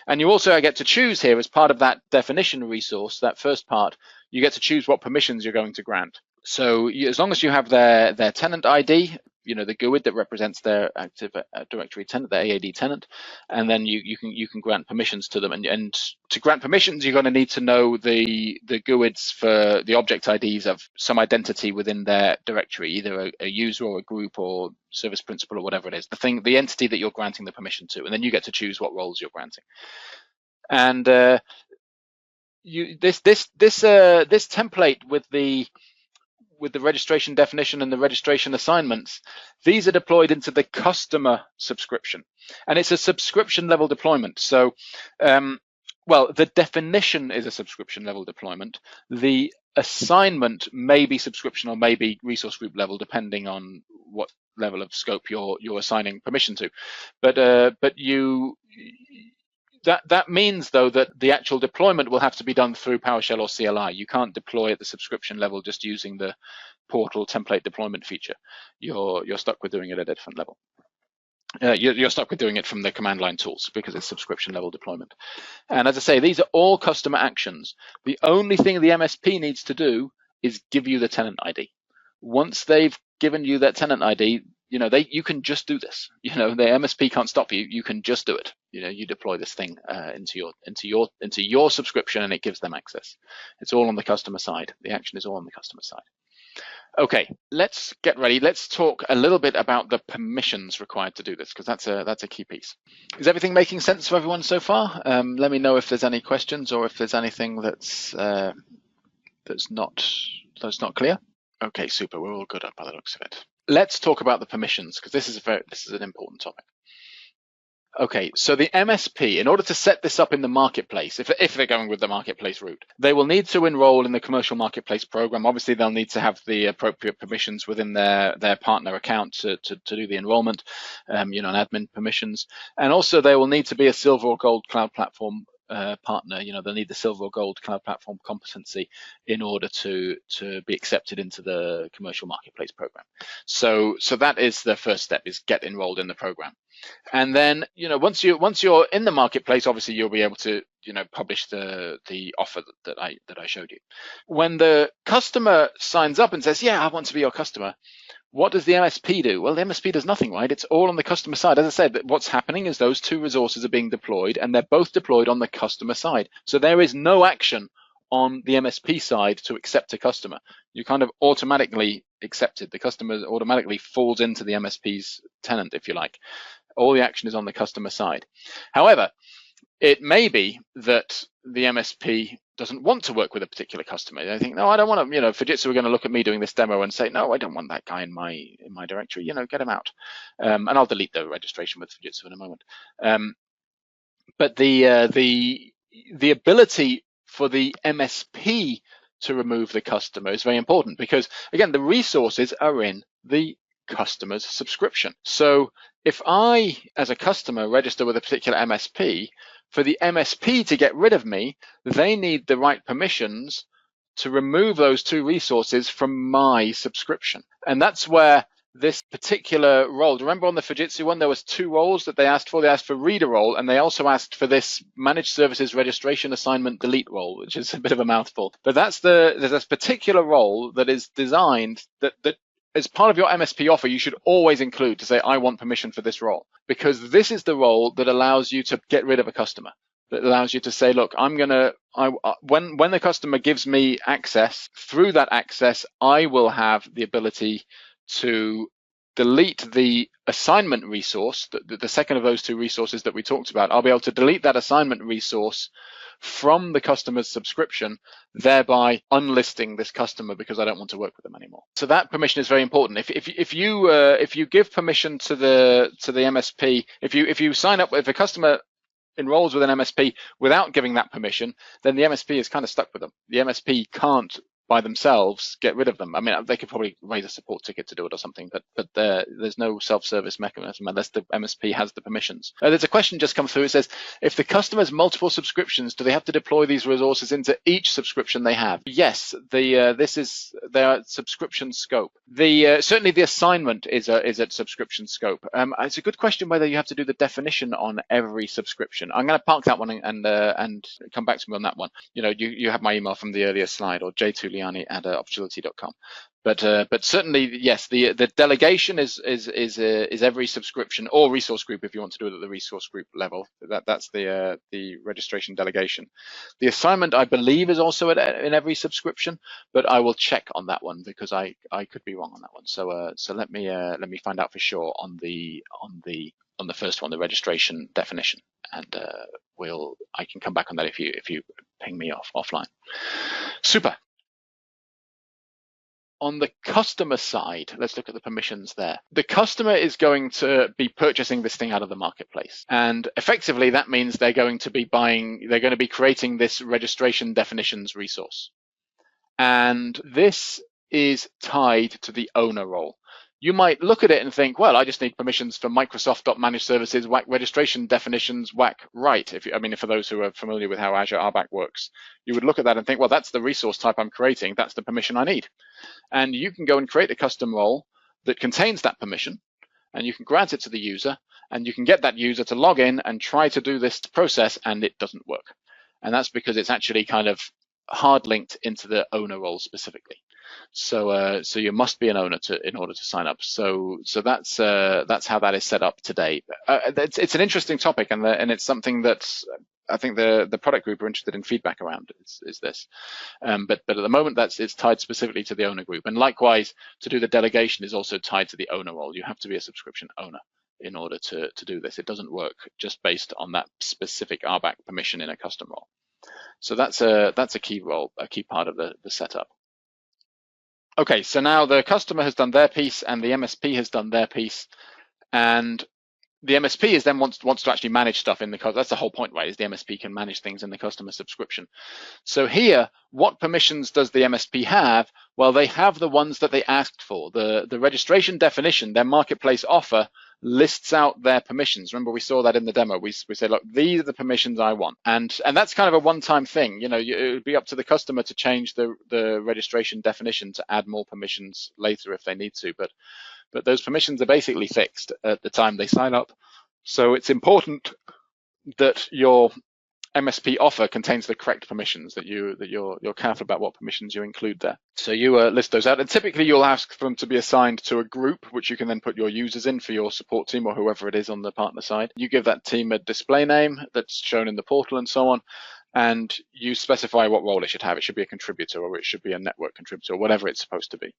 And you also get to choose here as part of that definition resource, that first part, you get to choose what permissions you're going to grant. So as long as you have their tenant ID, the GUID that represents their Active Directory tenant, their AAD tenant, and then you can grant permissions to them. And to grant permissions, you're going to need to know the GUIDs for the object IDs of some identity within their directory, either a user or a group or service principal or whatever it is, the entity that you're granting the permission to, and then you get to choose what roles you're granting. And this template with the registration definition and the registration assignments, these are deployed into the customer subscription, and it's a subscription level deployment. So, well, the definition is a subscription level deployment. The assignment may be subscription or may be resource group level, depending on what level of scope you're assigning permission to. But that means, though, that the actual deployment will have to be done through PowerShell or CLI. You can't deploy at the subscription level just using the portal template deployment feature. You're stuck with doing it at a different level. You're stuck with doing it from the command line tools because it's subscription level deployment. And as I say, these are all customer actions. The only thing the MSP needs to do is give you the tenant ID. Once they've given you that tenant ID, you can just do this. The MSP can't stop you. You can just do it. You deploy this thing into your subscription, and it gives them access. It's all on the customer side. The action is all on the customer side. Okay, let's get ready. Let's talk a little bit about the permissions required to do this, because that's a key piece. Is everything making sense for everyone so far? Let me know if there's any questions or if there's anything that's not clear. Okay, super. We're all good by the looks of it. Let's talk about the permissions, because this is an important topic. Okay, so the MSP, in order to set this up in the marketplace, if they're going with the marketplace route, they will need to enroll in the commercial marketplace program. Obviously, they'll need to have the appropriate permissions within their partner account to do the enrollment, and admin permissions. And also, they will need to be a silver or gold cloud platform partner. They'll need the silver or gold cloud platform competency in order to be accepted into the commercial marketplace program. So that is the first step, is get enrolled in the program. And then, once you're in the marketplace, obviously you'll be able to, publish the offer that I showed you. When the customer signs up and says, yeah, I want to be your customer, what does the MSP do? Well, the MSP does nothing, right? It's all on the customer side. As I said, what's happening is those two resources are being deployed, and they're both deployed on the customer side. So there is no action on the MSP side to accept a customer. You kind of automatically accepted. The customer automatically falls into the MSP's tenant, if you like. All the action is on the customer side. However, it may be that the MSP doesn't want to work with a particular customer. They think, no, I don't want to, Fujitsu are going to look at me doing this demo and say, no, I don't want that guy in my directory, get him out. And I'll delete the registration with Fujitsu in a moment. But the ability for the MSP to remove the customer is very important, because again, the resources are in the customer's subscription. So if I, as a customer, register with a particular MSP, for the MSP to get rid of me, they need the right permissions to remove those two resources from my subscription. And that's where this particular role, remember on the Fujitsu one, there was two roles that they asked for. They asked for reader role, and they also asked for this managed services registration assignment delete role, which is a bit of a mouthful. But there's this particular role that is designed that as part of your MSP offer, you should always include to say, I want permission for this role, because this is the role that allows you to get rid of a customer, that allows you to say, look, when the customer gives me access, through that access, I will have the ability to delete the assignment resource, the second of those two resources that we talked about. I'll be able to delete that assignment resource from the customer's subscription, thereby unlisting this customer because I don't want to work with them anymore. So that permission is very important. If you give permission to the MSP, if you sign up, if a customer enrolls with an MSP without giving that permission, then the MSP is kind of stuck with them. The MSP can't by themselves get rid of them. I mean, they could probably raise a support ticket to do it or something, but there's no self-service mechanism unless the MSP has the permissions. There's a question just come through. It says, if the customer has multiple subscriptions, do they have to deploy these resources into each subscription they have? Yes, this is their subscription scope. Certainly the assignment is at subscription scope. It's a good question whether you have to do the definition on every subscription. I'm going to park that one and come back to me on that one. You have my email from the earlier slide, or J2 Giuliani@opportunity.com. But certainly, yes, the delegation is every subscription or resource group, if you want to do it at the resource group level. That's the registration delegation. The assignment, I believe, is also in every subscription, but I will check on that one because I could be wrong on that one. So let me find out for sure on the first one, the registration definition, and I can come back on that if you ping me offline. Super. On the customer side, let's look at the permissions there. The customer is going to be purchasing this thing out of the marketplace. And effectively, that means they're going to be creating this registration definitions resource. And this is tied to the owner role. You might look at it and think, well, I just need permissions for Microsoft.Managed services, whack registration definitions, whack right. For those who are familiar with how Azure RBAC works, you would look at that and think, well, that's the resource type I'm creating. That's the permission I need. And you can go and create a custom role that contains that permission, and you can grant it to the user, and you can get that user to log in and try to do this process, and it doesn't work. And that's because it's actually kind of hard linked into the owner role specifically. So you must be an owner in order to sign up. So that's how that is set up today. It's an interesting topic, and it's something that I think the product group are interested in feedback around. Is this, but at the moment it's tied specifically to the owner group, and likewise to do the delegation is also tied to the owner role. You have to be a subscription owner in order to do this. It doesn't work just based on that specific RBAC permission in a custom role. So that's a key role, a key part of the setup. Okay, so now the customer has done their piece and the MSP has done their piece, and the MSP is then wants to actually manage stuff in the customer. That's the whole point, right? Is the MSP can manage things in the customer subscription. So here, what permissions does the MSP have? Well, they have the ones that they asked for. The registration definition, their marketplace offer, lists out their permissions. Remember, we saw that in the demo. We said, look, these are the permissions I want, and that's kind of a one-time thing. It would be up to the customer to change the registration definition to add more permissions later if they need to, but those permissions are basically fixed at the time they sign up. So it's important that your MSP offer contains the correct permissions, that you're careful about what permissions you include there. So you list those out, and typically you'll ask for them to be assigned to a group, which you can then put your users in for your support team or whoever it is on the partner side. You give that team a display name that's shown in the portal and so on, and you specify what role it should have. It should be a contributor, or it should be a network contributor, or whatever it's supposed to be.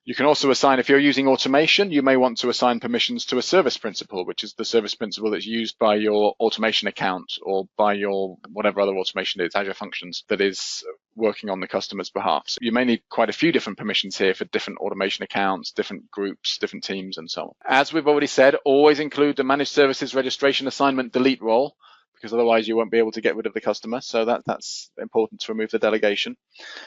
You can also assign, if you're using automation, you may want to assign permissions to a service principal, which is the service principal that's used by your automation account or by your whatever other automation it is, Azure Functions, that is working on the customer's behalf. So you may need quite a few different permissions here for different automation accounts, different groups, different teams, and so on. As we've already said, always include the managed services registration assignment delete role, because otherwise you won't be able to get rid of the customer. So that's important to remove the delegation.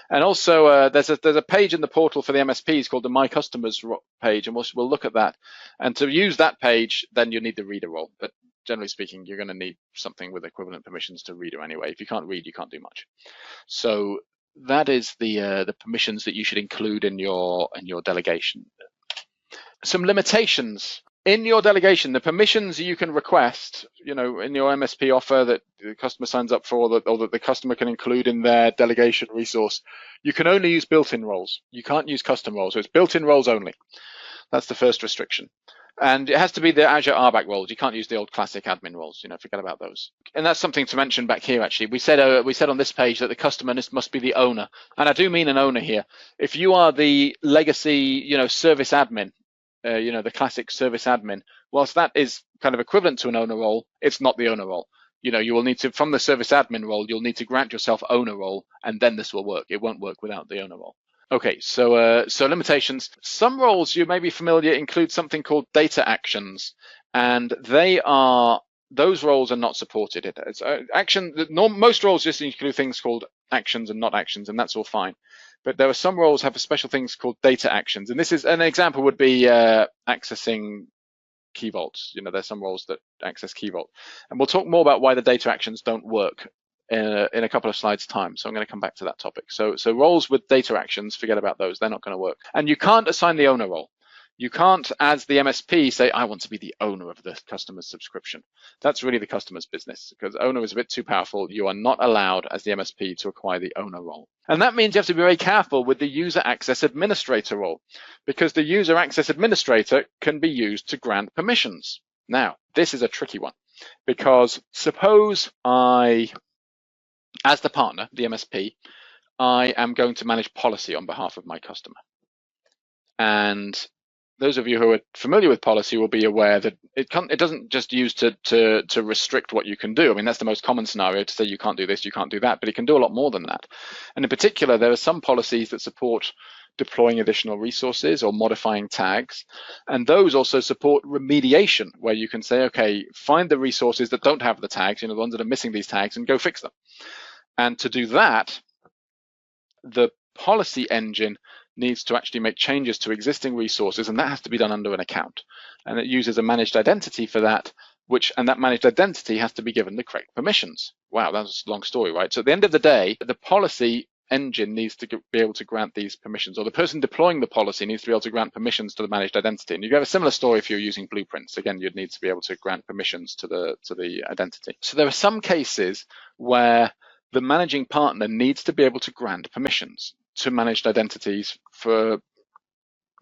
And also there's a page in the portal for the MSPs called the My Customers page, and we'll look at that. And to use that page, then you need the reader role. But generally speaking, you're going to need something with equivalent permissions to reader anyway. If you can't read, you can't do much. So that is the permissions that you should include in your delegation. Some limitations. In your delegation, the permissions you can request, in your MSP offer that the customer signs up for, or that the customer can include in their delegation resource, you can only use built-in roles. You can't use custom roles, so it's built-in roles only. That's the first restriction. And it has to be the Azure RBAC roles. You can't use the old classic admin roles, forget about those. And that's something to mention back here, actually. We said on this page that the customer must be the owner. And I do mean an owner here. If you are the legacy, service admin, the classic service admin, whilst that is kind of equivalent to an owner role, it's not the owner role. You will need to, from the service admin role, you'll need to grant yourself owner role, and then this will work. It won't work without the owner role. Okay, so limitations. Some roles you may be familiar include something called data actions, and those roles are not supported. Most roles just include things called actions and not actions, and that's all fine. But there are some roles have special things called data actions, and this is an example would be accessing key vaults. There's some roles that access key vault, and we'll talk more about why the data actions don't work in a couple of slides time. So I'm going to come back to that topic. So roles with data actions, forget about those. They're not going to work. And you can't assign the owner role. You can't, as the MSP, say, I want to be the owner of the customer's subscription. That's really the customer's business, because owner is a bit too powerful. You are not allowed as the MSP to acquire the owner role. And that means you have to be very careful with the user access administrator role, because the user access administrator can be used to grant permissions. Now, this is a tricky one, because suppose I, as the partner, the MSP, I am going to manage policy on behalf of my customer. And those of you who are familiar with policy will be aware that it doesn't just use to restrict what you can do. I mean, that's the most common scenario, to say you can't do this, you can't do that, but it can do a lot more than that. And in particular, there are some policies that support deploying additional resources or modifying tags. And those also support remediation, where you can say, okay, find the resources that don't have the tags, the ones that are missing these tags, and go fix them. And to do that, the policy engine needs to actually make changes to existing resources, and that has to be done under an account. And it uses a managed identity for that, and that managed identity has to be given the correct permissions. Wow, that's a long story, right? So at the end of the day, the policy engine needs to be able to grant these permissions, or the person deploying the policy needs to be able to grant permissions to the managed identity. And you have a similar story if you're using blueprints. Again, you'd need to be able to grant permissions to the identity. So there are some cases where the managing partner needs to be able to grant permissions to managed identities. For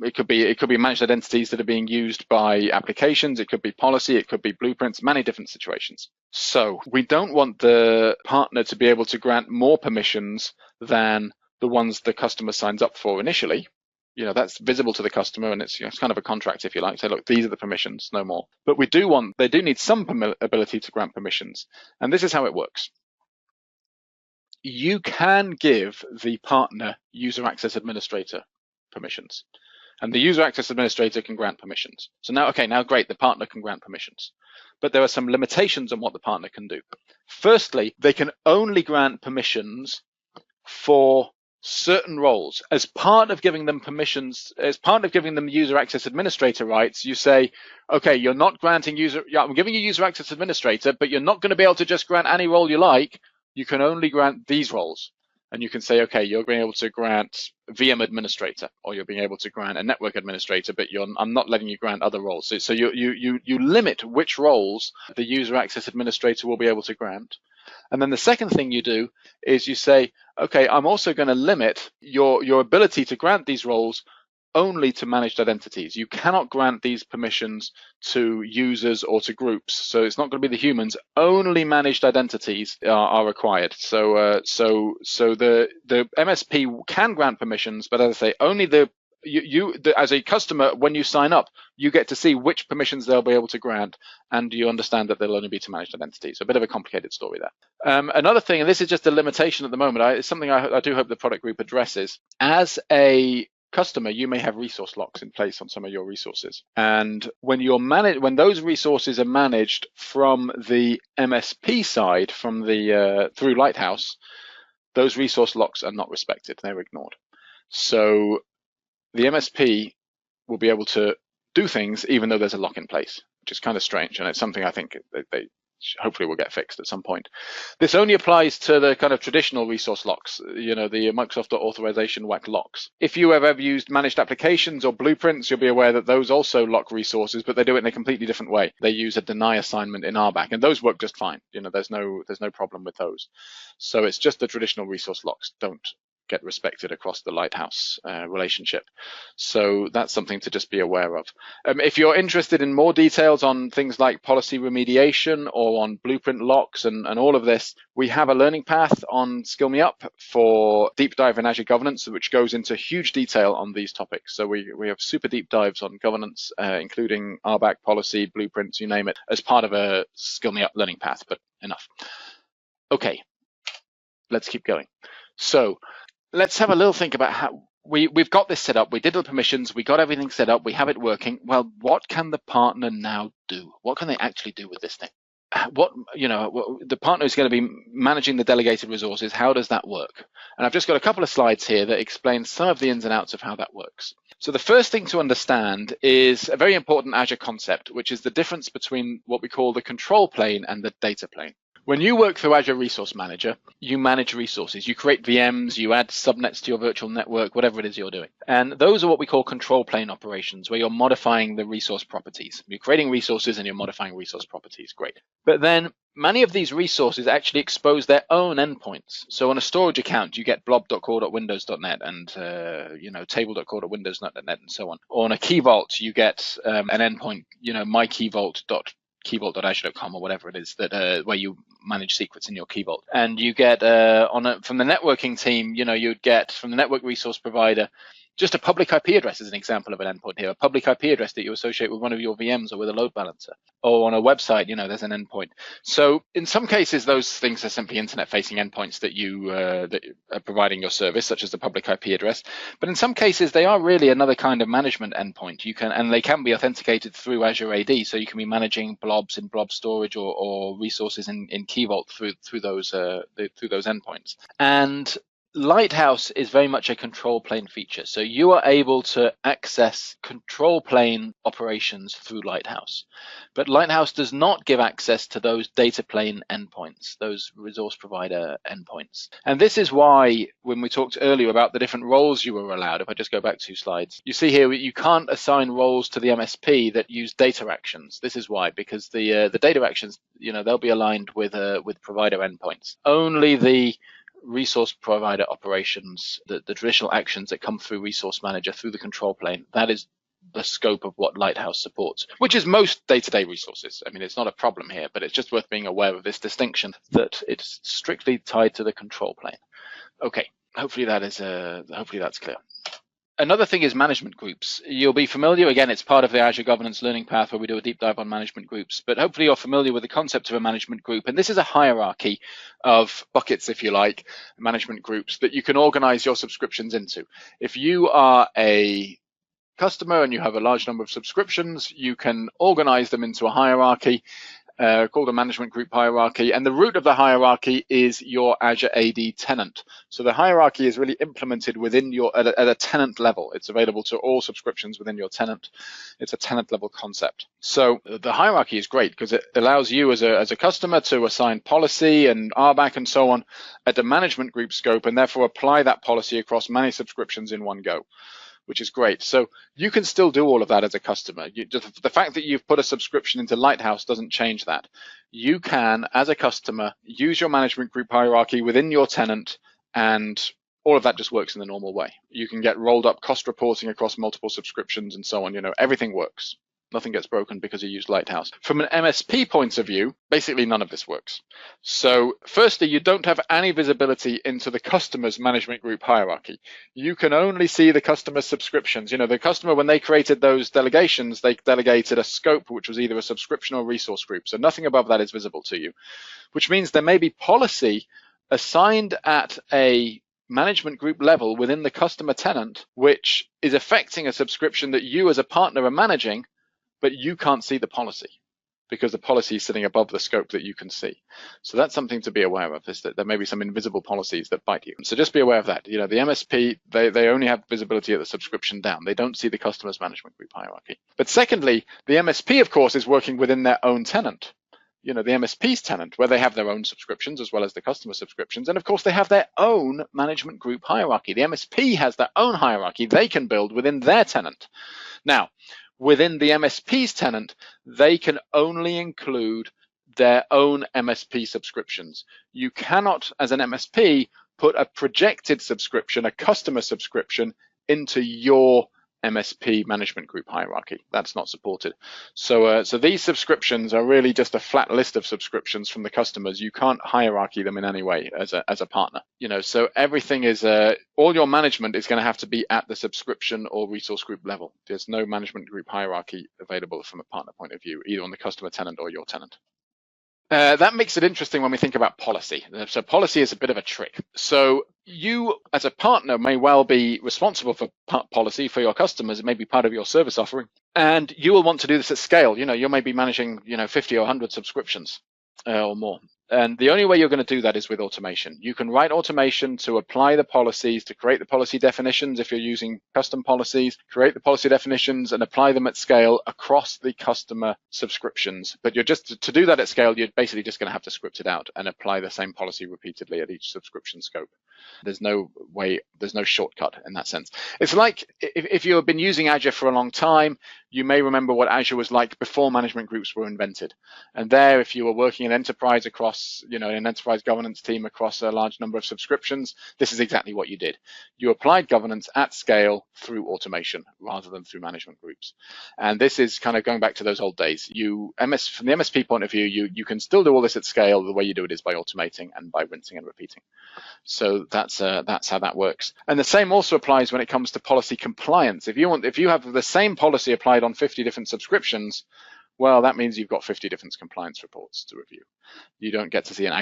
it could be managed identities that are being used by applications, it could be policy, it could be blueprints, many different situations. So we don't want the partner to be able to grant more permissions than the ones the customer signs up for initially. That's visible to the customer, and it's kind of a contract, if you like. Say, look, these are the permissions, no more. But they do need some ability to grant permissions, and this is how it works. You can give the partner user access administrator permissions, and the user access administrator can grant permissions. So now great, the partner can grant permissions, but there are some limitations on what the partner can do. Firstly, they can only grant permissions for certain roles. As part of giving them permissions, as part of giving them user access administrator rights, you say, okay, you're not granting I'm giving you user access administrator, but you're not going to be able to just grant any role you like. You can only grant these roles. And you can say, okay, you're being able to grant VM administrator, or you're being able to grant a network administrator, but I'm not letting you grant other roles. So you limit which roles the user access administrator will be able to grant. And then the second thing you do is you say, okay, I'm also going to limit your ability to grant these roles only to managed identities. You cannot grant these permissions to users or to groups. So it's not going to be the humans. Only managed identities are required. So the MSP can grant permissions, but as I say, only as a customer, when you sign up, you get to see which permissions they'll be able to grant, and you understand that they'll only be to managed identities. So a bit of a complicated story there. Another thing, and this is just a limitation at the moment, it's something I do hope the product group addresses. As a customer, you may have resource locks in place on some of your resources, and when those resources are managed from the MSP side, through Lighthouse, those resource locks are not respected; they're ignored. So the MSP will be able to do things even though there's a lock in place, which is kind of strange, and it's something I think they hopefully will get fixed at some point. This only applies to the kind of traditional resource locks, the Microsoft.Authorization WAC locks. If you have ever used managed applications or blueprints, you'll be aware that those also lock resources, but they do it in a completely different way. They use a deny assignment in RBAC, and those work just fine. There's no problem with those. So it's just the traditional resource locks don't get respected across the Lighthouse relationship. So that's something to just be aware of. If you're interested in more details on things like policy remediation or on blueprint locks and all of this, we have a learning path on Skill Me Up for deep dive in Azure governance, which goes into huge detail on these topics. So we have super deep dives on governance, including RBAC, policy, blueprints, you name it, as part of a Skill Me Up learning path, but enough. Okay, let's keep going. So let's have a little think about how we've got this set up. We did the permissions, we got everything set up, we have it working. Well, what can the partner now do? What can they actually do with this thing? The partner is going to be managing the delegated resources. How does that work? And I've just got a couple of slides here that explain some of the ins and outs of how that works. So the first thing to understand is a very important Azure concept, which is the difference between what we call the control plane and the data plane. When you work through Azure Resource Manager, you manage resources. You create VMs, you add subnets to your virtual network, whatever it is you're doing. And those are what we call control plane operations, where you're modifying the resource properties. You're creating resources and you're modifying resource properties. Great. But then many of these resources actually expose their own endpoints. So on a storage account, you get blob.core.windows.net and table.core.windows.net and so on. Or on a key vault, you get an endpoint, mykeyvault.azure.com or whatever it is that where you manage secrets in your key vault. And you get from the networking team, you'd get from the network resource provider just a public IP address as an example of an endpoint here, a public IP address that you associate with one of your VMs or with a load balancer. Or on a website, there's an endpoint. So in some cases, those things are simply internet-facing endpoints that that are providing your service, such as the public IP address. But in some cases, they are really another kind of management endpoint. And they can be authenticated through Azure AD. So you can be managing blobs in blob storage or resources in Key Vault through those endpoints. And Lighthouse is very much a control plane feature. So you are able to access control plane operations through Lighthouse. But Lighthouse does not give access to those data plane endpoints, those resource provider endpoints. And this is why when we talked earlier about the different roles you were allowed, if I just go back 2 slides, you see here you can't assign roles to the MSP that use data actions. This is why, because the data actions, they'll be aligned with provider endpoints. Only the resource provider operations, the traditional actions that come through Resource Manager, through the control plane, that is the scope of what Lighthouse supports, which is most day-to-day resources. I mean, it's not a problem here, but it's just worth being aware of this distinction that it's strictly tied to the control plane. Okay, hopefully that's clear. Another thing is management groups. You'll be familiar, again, it's part of the Azure Governance Learning Path where we do a deep dive on management groups, but hopefully you're familiar with the concept of a management group. And this is a hierarchy of buckets, if you like, management groups that you can organize your subscriptions into. If you are a customer and you have a large number of subscriptions, you can organize them into a hierarchy called a management group hierarchy, and the root of the hierarchy is your Azure AD tenant. So the hierarchy is really implemented within at a tenant level. It's available to all subscriptions within your tenant. It's a tenant level concept. So the hierarchy is great because it allows you as a customer to assign policy and RBAC and so on at the management group scope, and therefore apply that policy across many subscriptions in one go, which is great. So you can still do all of that as a customer. The fact that you've put a subscription into Lighthouse doesn't change that. You can, as a customer, use your management group hierarchy within your tenant, and all of that just works in the normal way. You can get rolled up cost reporting across multiple subscriptions and so on. Everything works. Nothing gets broken because you use Lighthouse. From an MSP point of view, basically none of this works. So firstly, you don't have any visibility into the customer's management group hierarchy. You can only see the customer's subscriptions. The customer, when they created those delegations, they delegated a scope, which was either a subscription or resource group. So nothing above that is visible to you, which means there may be policy assigned at a management group level within the customer tenant, which is affecting a subscription that you as a partner are managing, but you can't see the policy because the policy is sitting above the scope that you can see. So that's something to be aware of, is that there may be some invisible policies that bite you. So just be aware of that. The MSP, they only have visibility at the subscription down. They don't see the customer's management group hierarchy. But secondly, the MSP, of course, is working within their own tenant. The MSP's tenant, where they have their own subscriptions as well as the customer subscriptions. And of course, they have their own management group hierarchy. The MSP has their own hierarchy they can build within their tenant. Now, within the MSP's tenant, they can only include their own MSP subscriptions. You cannot, as an MSP, put a projected subscription, a customer subscription, into your MSP management group hierarchy. That's not supported. So these subscriptions are really just a flat list of subscriptions from the customers. You can't hierarchy them in any way as a partner. So everything is all your management is going to have to be at the subscription or resource group level. There's no management group hierarchy available from a partner point of view, either on the customer tenant or your tenant. That makes it interesting when we think about policy. So policy is a bit of a trick. So you as a partner may well be responsible for policy for your customers. It may be part of your service offering. And you will want to do this at scale. You may be managing 50 or 100 subscriptions or more. And the only way you're going to do that is with automation. You can write automation to apply the policies, to create the policy definitions if you're using custom policies, create the policy definitions and apply them at scale across the customer subscriptions. But you're just, to do that at scale, you're basically just going to have to script it out and apply the same policy repeatedly at each subscription scope. There's no way, there's no shortcut in that sense. It's like if you have been using Azure for a long time, you may remember what Azure was like before management groups were invented. And there, if you were working in enterprise across, an enterprise governance team across a large number of subscriptions, this is exactly what you did. You applied governance at scale through automation rather than through management groups. And this is kind of going back to those old days. From the MSP point of view, you can still do all this at scale. The way you do it is by automating and by rinsing and repeating. So that's how that works. And the same also applies when it comes to policy compliance. If you have the same policy applied on 50 different subscriptions, well, that means you've got 50 different compliance reports to review. You don't get to see an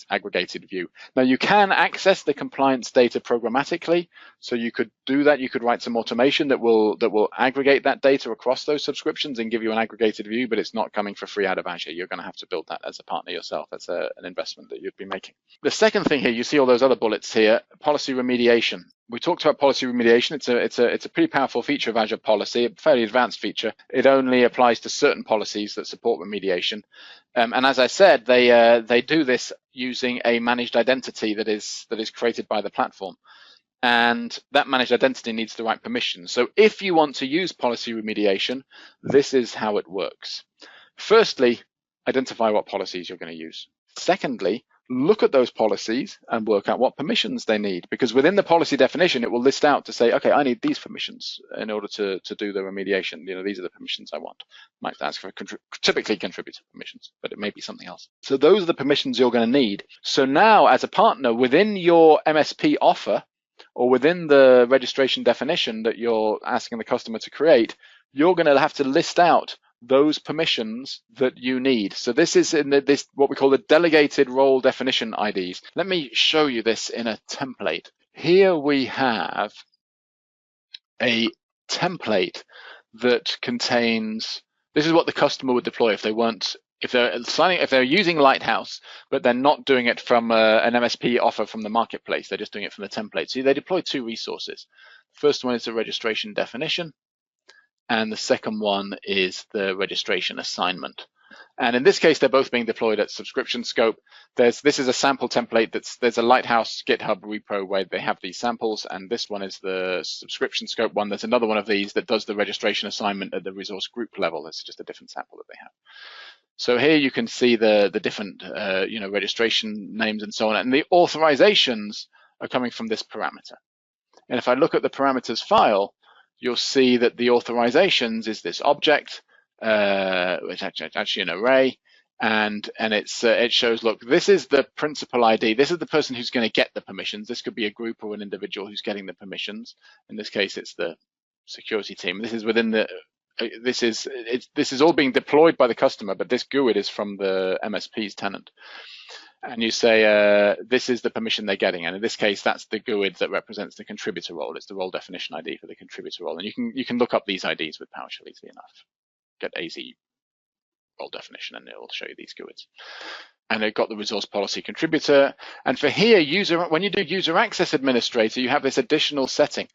aggregated view. Now, you can access the compliance data programmatically, so you could do that. You could write some automation that will aggregate that data across those subscriptions and give you an aggregated view, but it's not coming for free out of Azure. You're going to have to build that as a partner yourself. That's an investment that you'd be making. The second thing here, you see all those other bullets here, policy remediation. We talked about policy remediation. It's a pretty powerful feature of Azure Policy, a fairly advanced feature. It only applies to certain policies that support remediation. And as I said, they do this using a managed identity that is created by the platform. And that managed identity needs the right permissions. So if you want to use policy remediation, this is how it works. Firstly, identify what policies you're going to use. Secondly, look at those policies and work out what permissions they need, because within the policy definition, it will list out to say, okay, I need these permissions in order to do the remediation. These are the permissions I want. Might ask for typically contributor permissions, but it may be something else. So those are the permissions you're going to need. So now, as a partner within your MSP offer or within the registration definition that you're asking the customer to create, you're going to have to list out those permissions that you need. So this is in this what we call the delegated role definition IDs. Let me show you this in a template. Here we have a template that contains, this is what the customer would deploy if they're using Lighthouse, but they're not doing it from an MSP offer from the marketplace. They're just doing it from the template. So they deploy two resources. First one is the registration definition, and the second one is the registration assignment. And in this case, they're both being deployed at subscription scope. This is a sample template. There's a Lighthouse GitHub repo where they have these samples, and this one is the subscription scope one. There's another one of these that does the registration assignment at the resource group level. It's just a different sample that they have. So here you can see the different registration names and so on, and the authorizations are coming from this parameter. And if I look at the parameters file, you'll see that the authorizations is this object, which is actually an array, and it shows, look, this is the principal ID. This is the person who's going to get the permissions. This could be a group or an individual who's getting the permissions. In this case, it's the security team. This is within the. This is all being deployed by the customer, but this GUID is from the MSP's tenant. And you say, this is the permission they're getting. And in this case, that's the GUID that represents the contributor role. It's the role definition ID for the contributor role. And you can look up these IDs with PowerShell easily enough. Get AZ role definition, and it will show you these GUIDs. And they've got the resource policy contributor. And for here, when you do user access administrator, you have this additional setting,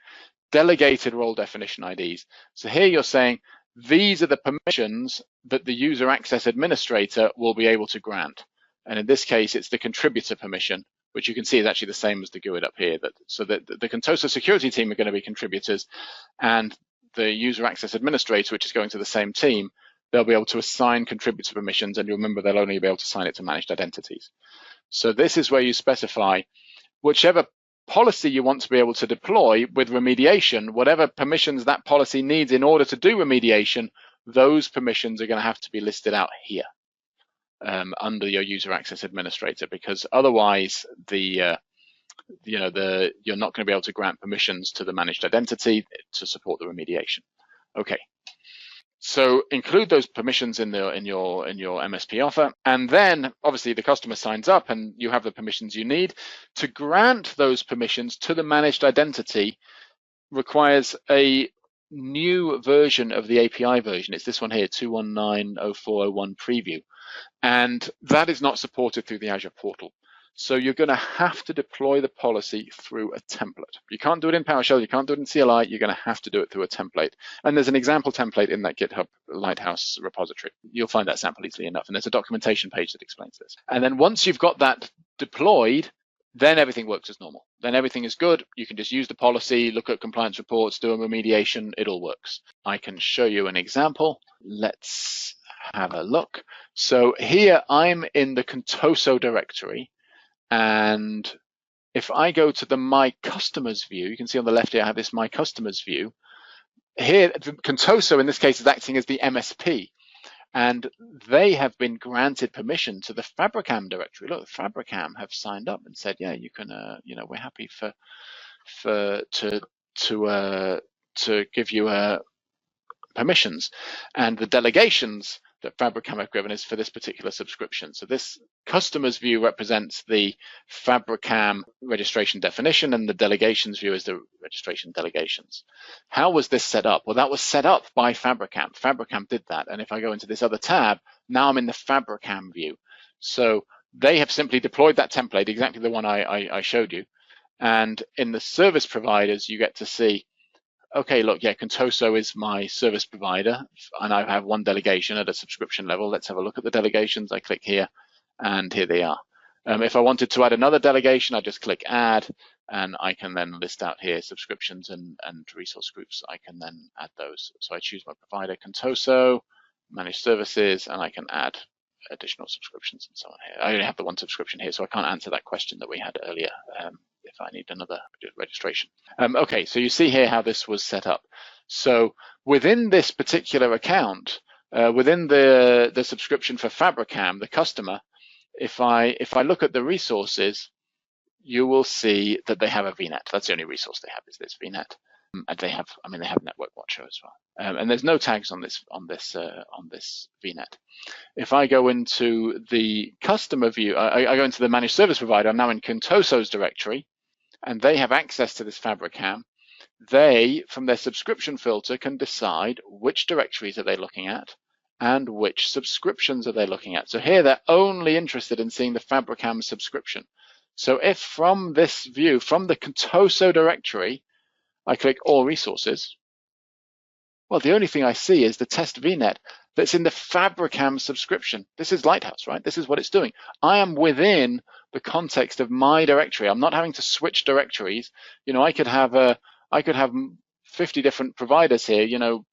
delegated role definition IDs. So here you're saying, these are the permissions that the user access administrator will be able to grant. And in this case, it's the contributor permission, which you can see is actually the same as the GUID up here. So that the Contoso security team are going to be contributors, and the user access administrator, which is going to the same team, they'll be able to assign contributor permissions, and you remember they'll only be able to assign it to managed identities. So this is where you specify whichever policy you want to be able to deploy with remediation, whatever permissions that policy needs in order to do remediation, those permissions are going to have to be listed out here. Under your user access administrator, because otherwise you're not going to be able to grant permissions to the managed identity to support the remediation. Okay, so include those permissions in your MSP offer, and then obviously the customer signs up and you have the permissions you need. To grant those permissions to the managed identity requires a new version of the API version. It's this one here, 219.04.01 preview. And that is not supported through the Azure portal. So you're going to have to deploy the policy through a template. You can't do it in PowerShell, you can't do it in CLI, you're going to have to do it through a template. And there's an example template in that GitHub Lighthouse repository. You'll find that sample easily enough. And there's a documentation page that explains this. And then once you've got that deployed, then everything works as normal. Then everything is good. You can just use the policy, look at compliance reports, do a remediation, it all works. I can show you an example. Let's have a look. So here I'm in the Contoso directory, and if I go to the My Customers view, you can see on the left here I have this My Customers view. Here, Contoso in this case is acting as the MSP, and they have been granted permission to the Fabricam directory. Look, Fabricam have signed up and said, yeah, you can, we're happy to give you permissions, and the delegations that Fabricam have given is for this particular subscription. So this customers view represents the Fabricam registration definition, and the delegations view is the registration delegations. How was this set up? Well, that was set up by Fabricam. Fabricam did that. And if I go into this other tab, now I'm in the Fabricam view. So they have simply deployed that template, exactly the one I showed you. And in the service providers, you get to see, okay, look, yeah, Contoso is my service provider, and I have one delegation at a subscription level. Let's have a look at the delegations. I click here, and here they are. If I wanted to add another delegation, I just click Add, and I can then list out here subscriptions and resource groups. I can then add those. So I choose my provider, Contoso, Managed Services, and I can add additional subscriptions and so on here. I only have the one subscription here, so I can't answer that question that we had earlier. If I need another registration. Okay, so you see here how this was set up. So within this particular account, within the subscription for Fabricam, the customer, if I look at the resources, you will see that they have a VNet. That's the only resource they have, is this VNet. And they have Network Watcher as well. And there's no tags on this VNet. If I go into the customer view, I go into the managed service provider. I'm now in Contoso's directory, and they have access to this Fabricam. They, from their subscription filter, can decide which directories are they looking at and which subscriptions are they looking at. So here they're only interested in seeing the Fabricam subscription. So if from this view, from the Contoso directory, I click All Resources, well, the only thing I see is the test VNet that's in the Fabricam subscription. This is Lighthouse, right? This is what it's doing. I am within the context of my directory. I'm not having to switch directories. I could have 50 different providers here,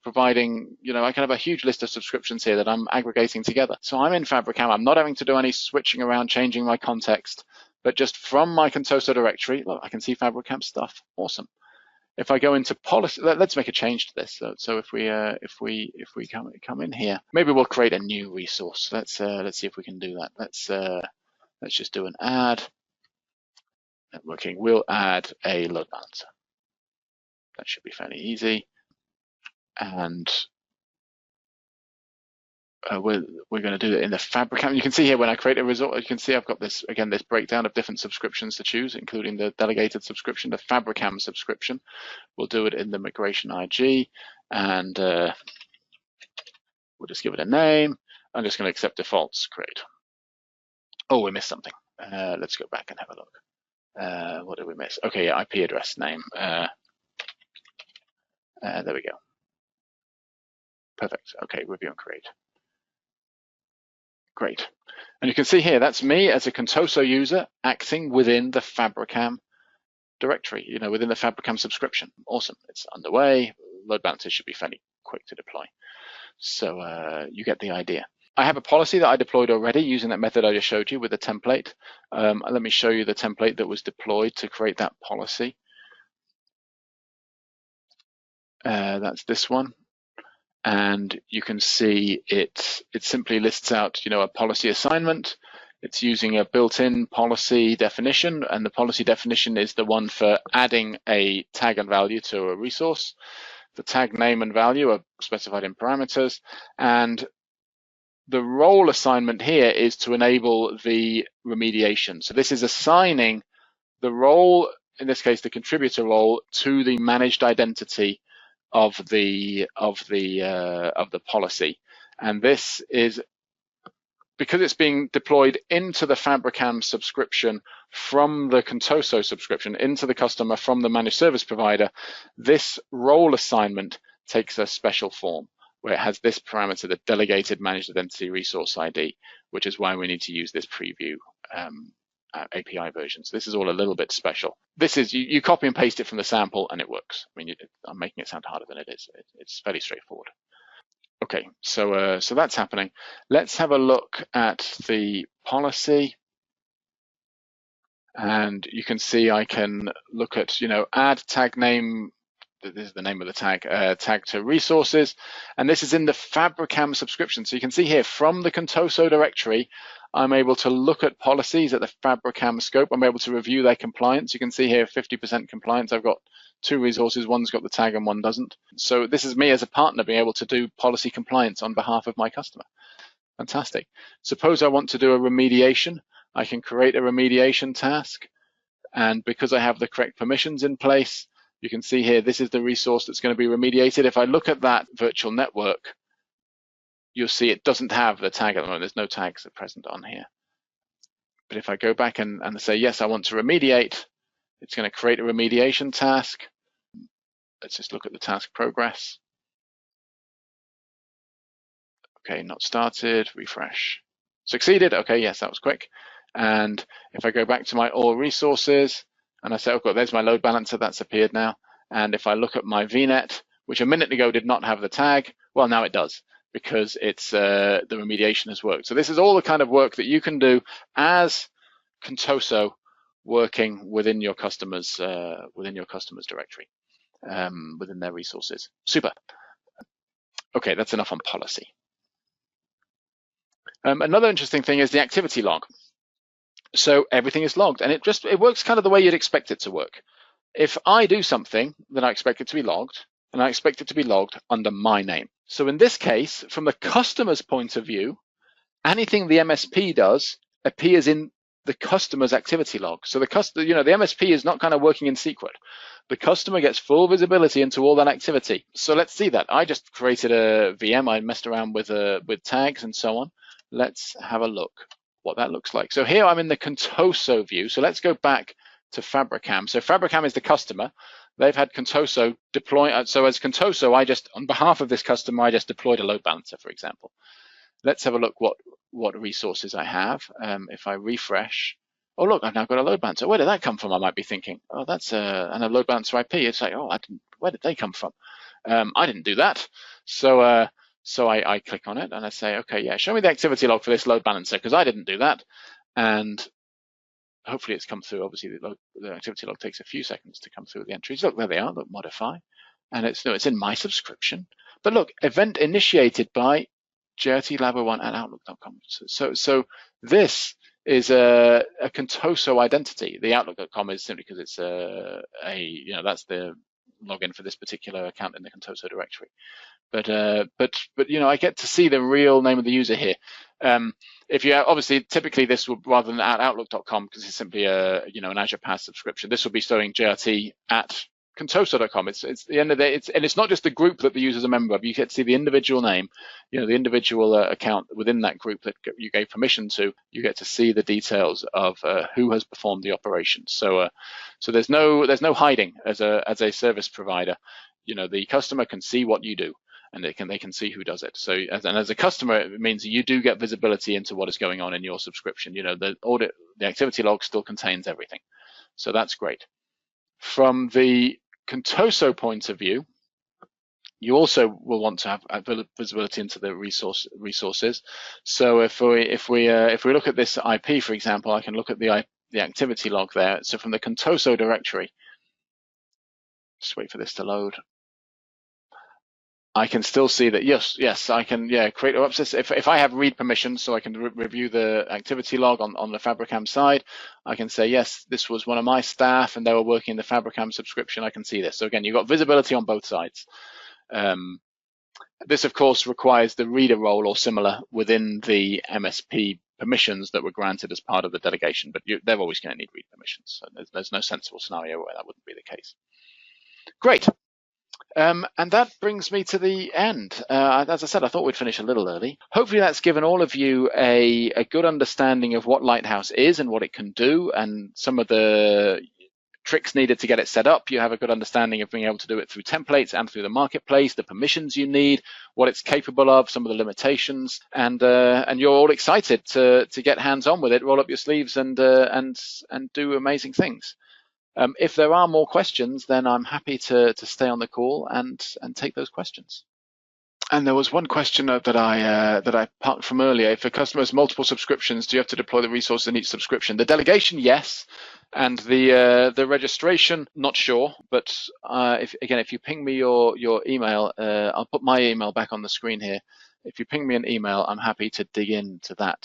providing, I can have a huge list of subscriptions here that I'm aggregating together. So I'm in Fabricam. I'm not having to do any switching around, changing my context, but just from my Contoso directory, look, I can see Fabricam stuff. Awesome. If I go into policy, let's make a change to this. So if we come in here, maybe we'll create a new resource. Let's see if we can do that. Let's just do an add. Networking. We'll add a load balancer. That should be fairly easy. And we're going to do it in the Fabricam. You can see here when I create a result, you can see I've got this, again, this breakdown of different subscriptions to choose, including the delegated subscription, the Fabricam subscription. We'll do it in the migration IG, and we'll just give it a name. I'm just going to accept defaults, create. Oh, we missed something. Let's go back and have a look. What did we miss? Okay, yeah, IP address name. There we go. Perfect. Okay, review and create. Great. And you can see here, that's me as a Contoso user acting within the Fabricam directory, within the Fabricam subscription. Awesome. It's underway. Load balancers should be fairly quick to deploy. So you get the idea. I have a policy that I deployed already using that method I just showed you with the template. Let me show you the template that was deployed to create that policy. That's this one. And you can see it simply lists out, a policy assignment. It's using a built-in policy definition, and the policy definition is the one for adding a tag and value to a resource. The tag name and value are specified in parameters, and the role assignment here is to enable the remediation. So this is assigning the role, in this case, the contributor role, to the managed identity of the policy, and this is because it's being deployed into the Fabricam subscription from the Contoso subscription into the customer from the managed service provider. This role assignment takes a special form where it has this parameter, the delegated managed identity resource ID, which is why we need to use this preview API version. So this is all a little bit special. This is, you copy and paste it from the sample and it works. I mean, I'm making it sound harder than it is. It's fairly straightforward. Okay, so that's happening. Let's have a look at the policy. And you can see I can look at, add tag name. This is the name of the tag, tag to resources. And this is in the Fabricam subscription. So you can see here from the Contoso directory, I'm able to look at policies at the Fabricam scope. I'm able to review their compliance. You can see here 50% compliance. I've got 2 resources, one's got the tag and one doesn't. So this is me as a partner being able to do policy compliance on behalf of my customer. Fantastic. Suppose I want to do a remediation. I can create a remediation task. And because I have the correct permissions in place, you can see here, this is the resource that's going to be remediated. If I look at that virtual network, you'll see it doesn't have the tag at the moment. There's no tags at present on here. But if I go back and say, yes, I want to remediate, it's going to create a remediation task. Let's just look at the task progress. Okay, not started, refresh. Succeeded, okay, yes, that was quick. And if I go back to my all resources and I say, oh, God, there's my load balancer, that's appeared now. And if I look at my VNet, which a minute ago did not have the tag, well, now it does because it's the remediation has worked. So this is all the kind of work that you can do as Contoso working within your customer's directory, within their resources. Super. Okay, that's enough on policy. Another interesting thing is the activity log. So everything is logged, and it works kind of the way you'd expect it to work. If I do something, then I expect it to be logged, and I expect it to be logged under my name. So in this case, from the customer's point of view, anything the MSP does appears in the customer's activity log. So the MSP is not kind of working in secret. The customer gets full visibility into all that activity. So let's see that. I just created a VM. I messed around with tags and so on. Let's have a look what that looks like. So here I'm in the Contoso view. So let's go back to Fabricam. So Fabricam is the customer. They've had Contoso deploy. So as Contoso, on behalf of this customer, I just deployed a load balancer, for example. Let's have a look what resources I have. If I refresh, oh look, I've now got a load balancer. Where did that come from? I might be thinking, oh, that's a load balancer IP. It's like, oh, where did they come from? I didn't do that. So I click on it and I say, okay, yeah, show me the activity log for this load balancer because I didn't do that. And hopefully it's come through. Obviously, the activity log takes a few seconds to come through with the entries. Look, there they are. Look, modify, and it's in my subscription. But look, event initiated by JRTLabo1 at Outlook.com. So this is a Contoso identity. The Outlook.com is simply because it's that's the login for this particular account in the Contoso directory. But I get to see the real name of the user here. If you obviously typically this would, rather than at Outlook.com, because it's simply an Azure PaaS subscription, this will be showing JRT at Contoso.com. It's the end of the day, and it's not just the group that the user is a member of. You get to see the individual name, the individual account within that group that you gave permission to. You get to see the details of who has performed the operation. So there's no hiding as a service provider. The customer can see what you do, and they can see who does it. So as a customer, it means you do get visibility into what is going on in your subscription. The activity log still contains everything. So that's great. From the Contoso point of view, you also will want to have visibility into the resources. So if we look at this IP, for example, I can look at the activity log there. So from the Contoso directory, just wait for this to load. I can still see that yes, I can create access. If I have read permissions, so I can review the activity log on the Fabricam side, I can say yes, this was one of my staff and they were working in the Fabricam subscription. I can see this. So again, you've got visibility on both sides. This of course requires the reader role or similar within the MSP permissions that were granted as part of the delegation, but they're always going to need read permissions. So there's no sensible scenario where that wouldn't be the case. Great. And that brings me to the end. As I said, I thought we'd finish a little early. Hopefully that's given all of you a good understanding of what Lighthouse is and what it can do, and some of the tricks needed to get it set up. You have a good understanding of being able to do it through templates and through the marketplace, the permissions you need, what it's capable of, some of the limitations, and you're all excited to get hands-on with it, roll up your sleeves, and do amazing things. If there are more questions, then I'm happy to stay on the call and take those questions. And there was one question that I parked from earlier. If a customer has multiple subscriptions, do you have to deploy the resources in each subscription? The delegation, yes, and the registration, not sure. But if you ping me your email, I'll put my email back on the screen here. If you ping me an email, I'm happy to dig into that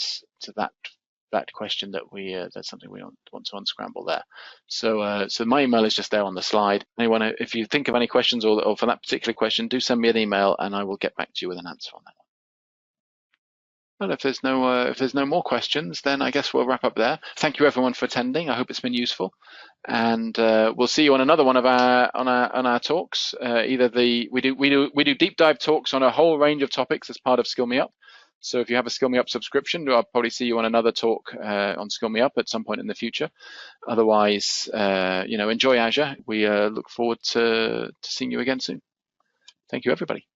question that's something we want to unscramble there. So my email is just there on the slide. Anyone, if you think of any questions or for that particular question, do send me an email and I will get back to you with an answer on that one. Well, if there's no more questions, then I guess we'll wrap up there. Thank you everyone for attending. I hope it's been useful, and we'll see you on another one of our talks. We do deep dive talks on a whole range of topics as part of Skill Me Up. So if you have a Skill Me Up subscription, I'll probably see you on another talk on Skill Me Up at some point in the future. Otherwise, enjoy Azure. We look forward to seeing you again soon. Thank you, everybody.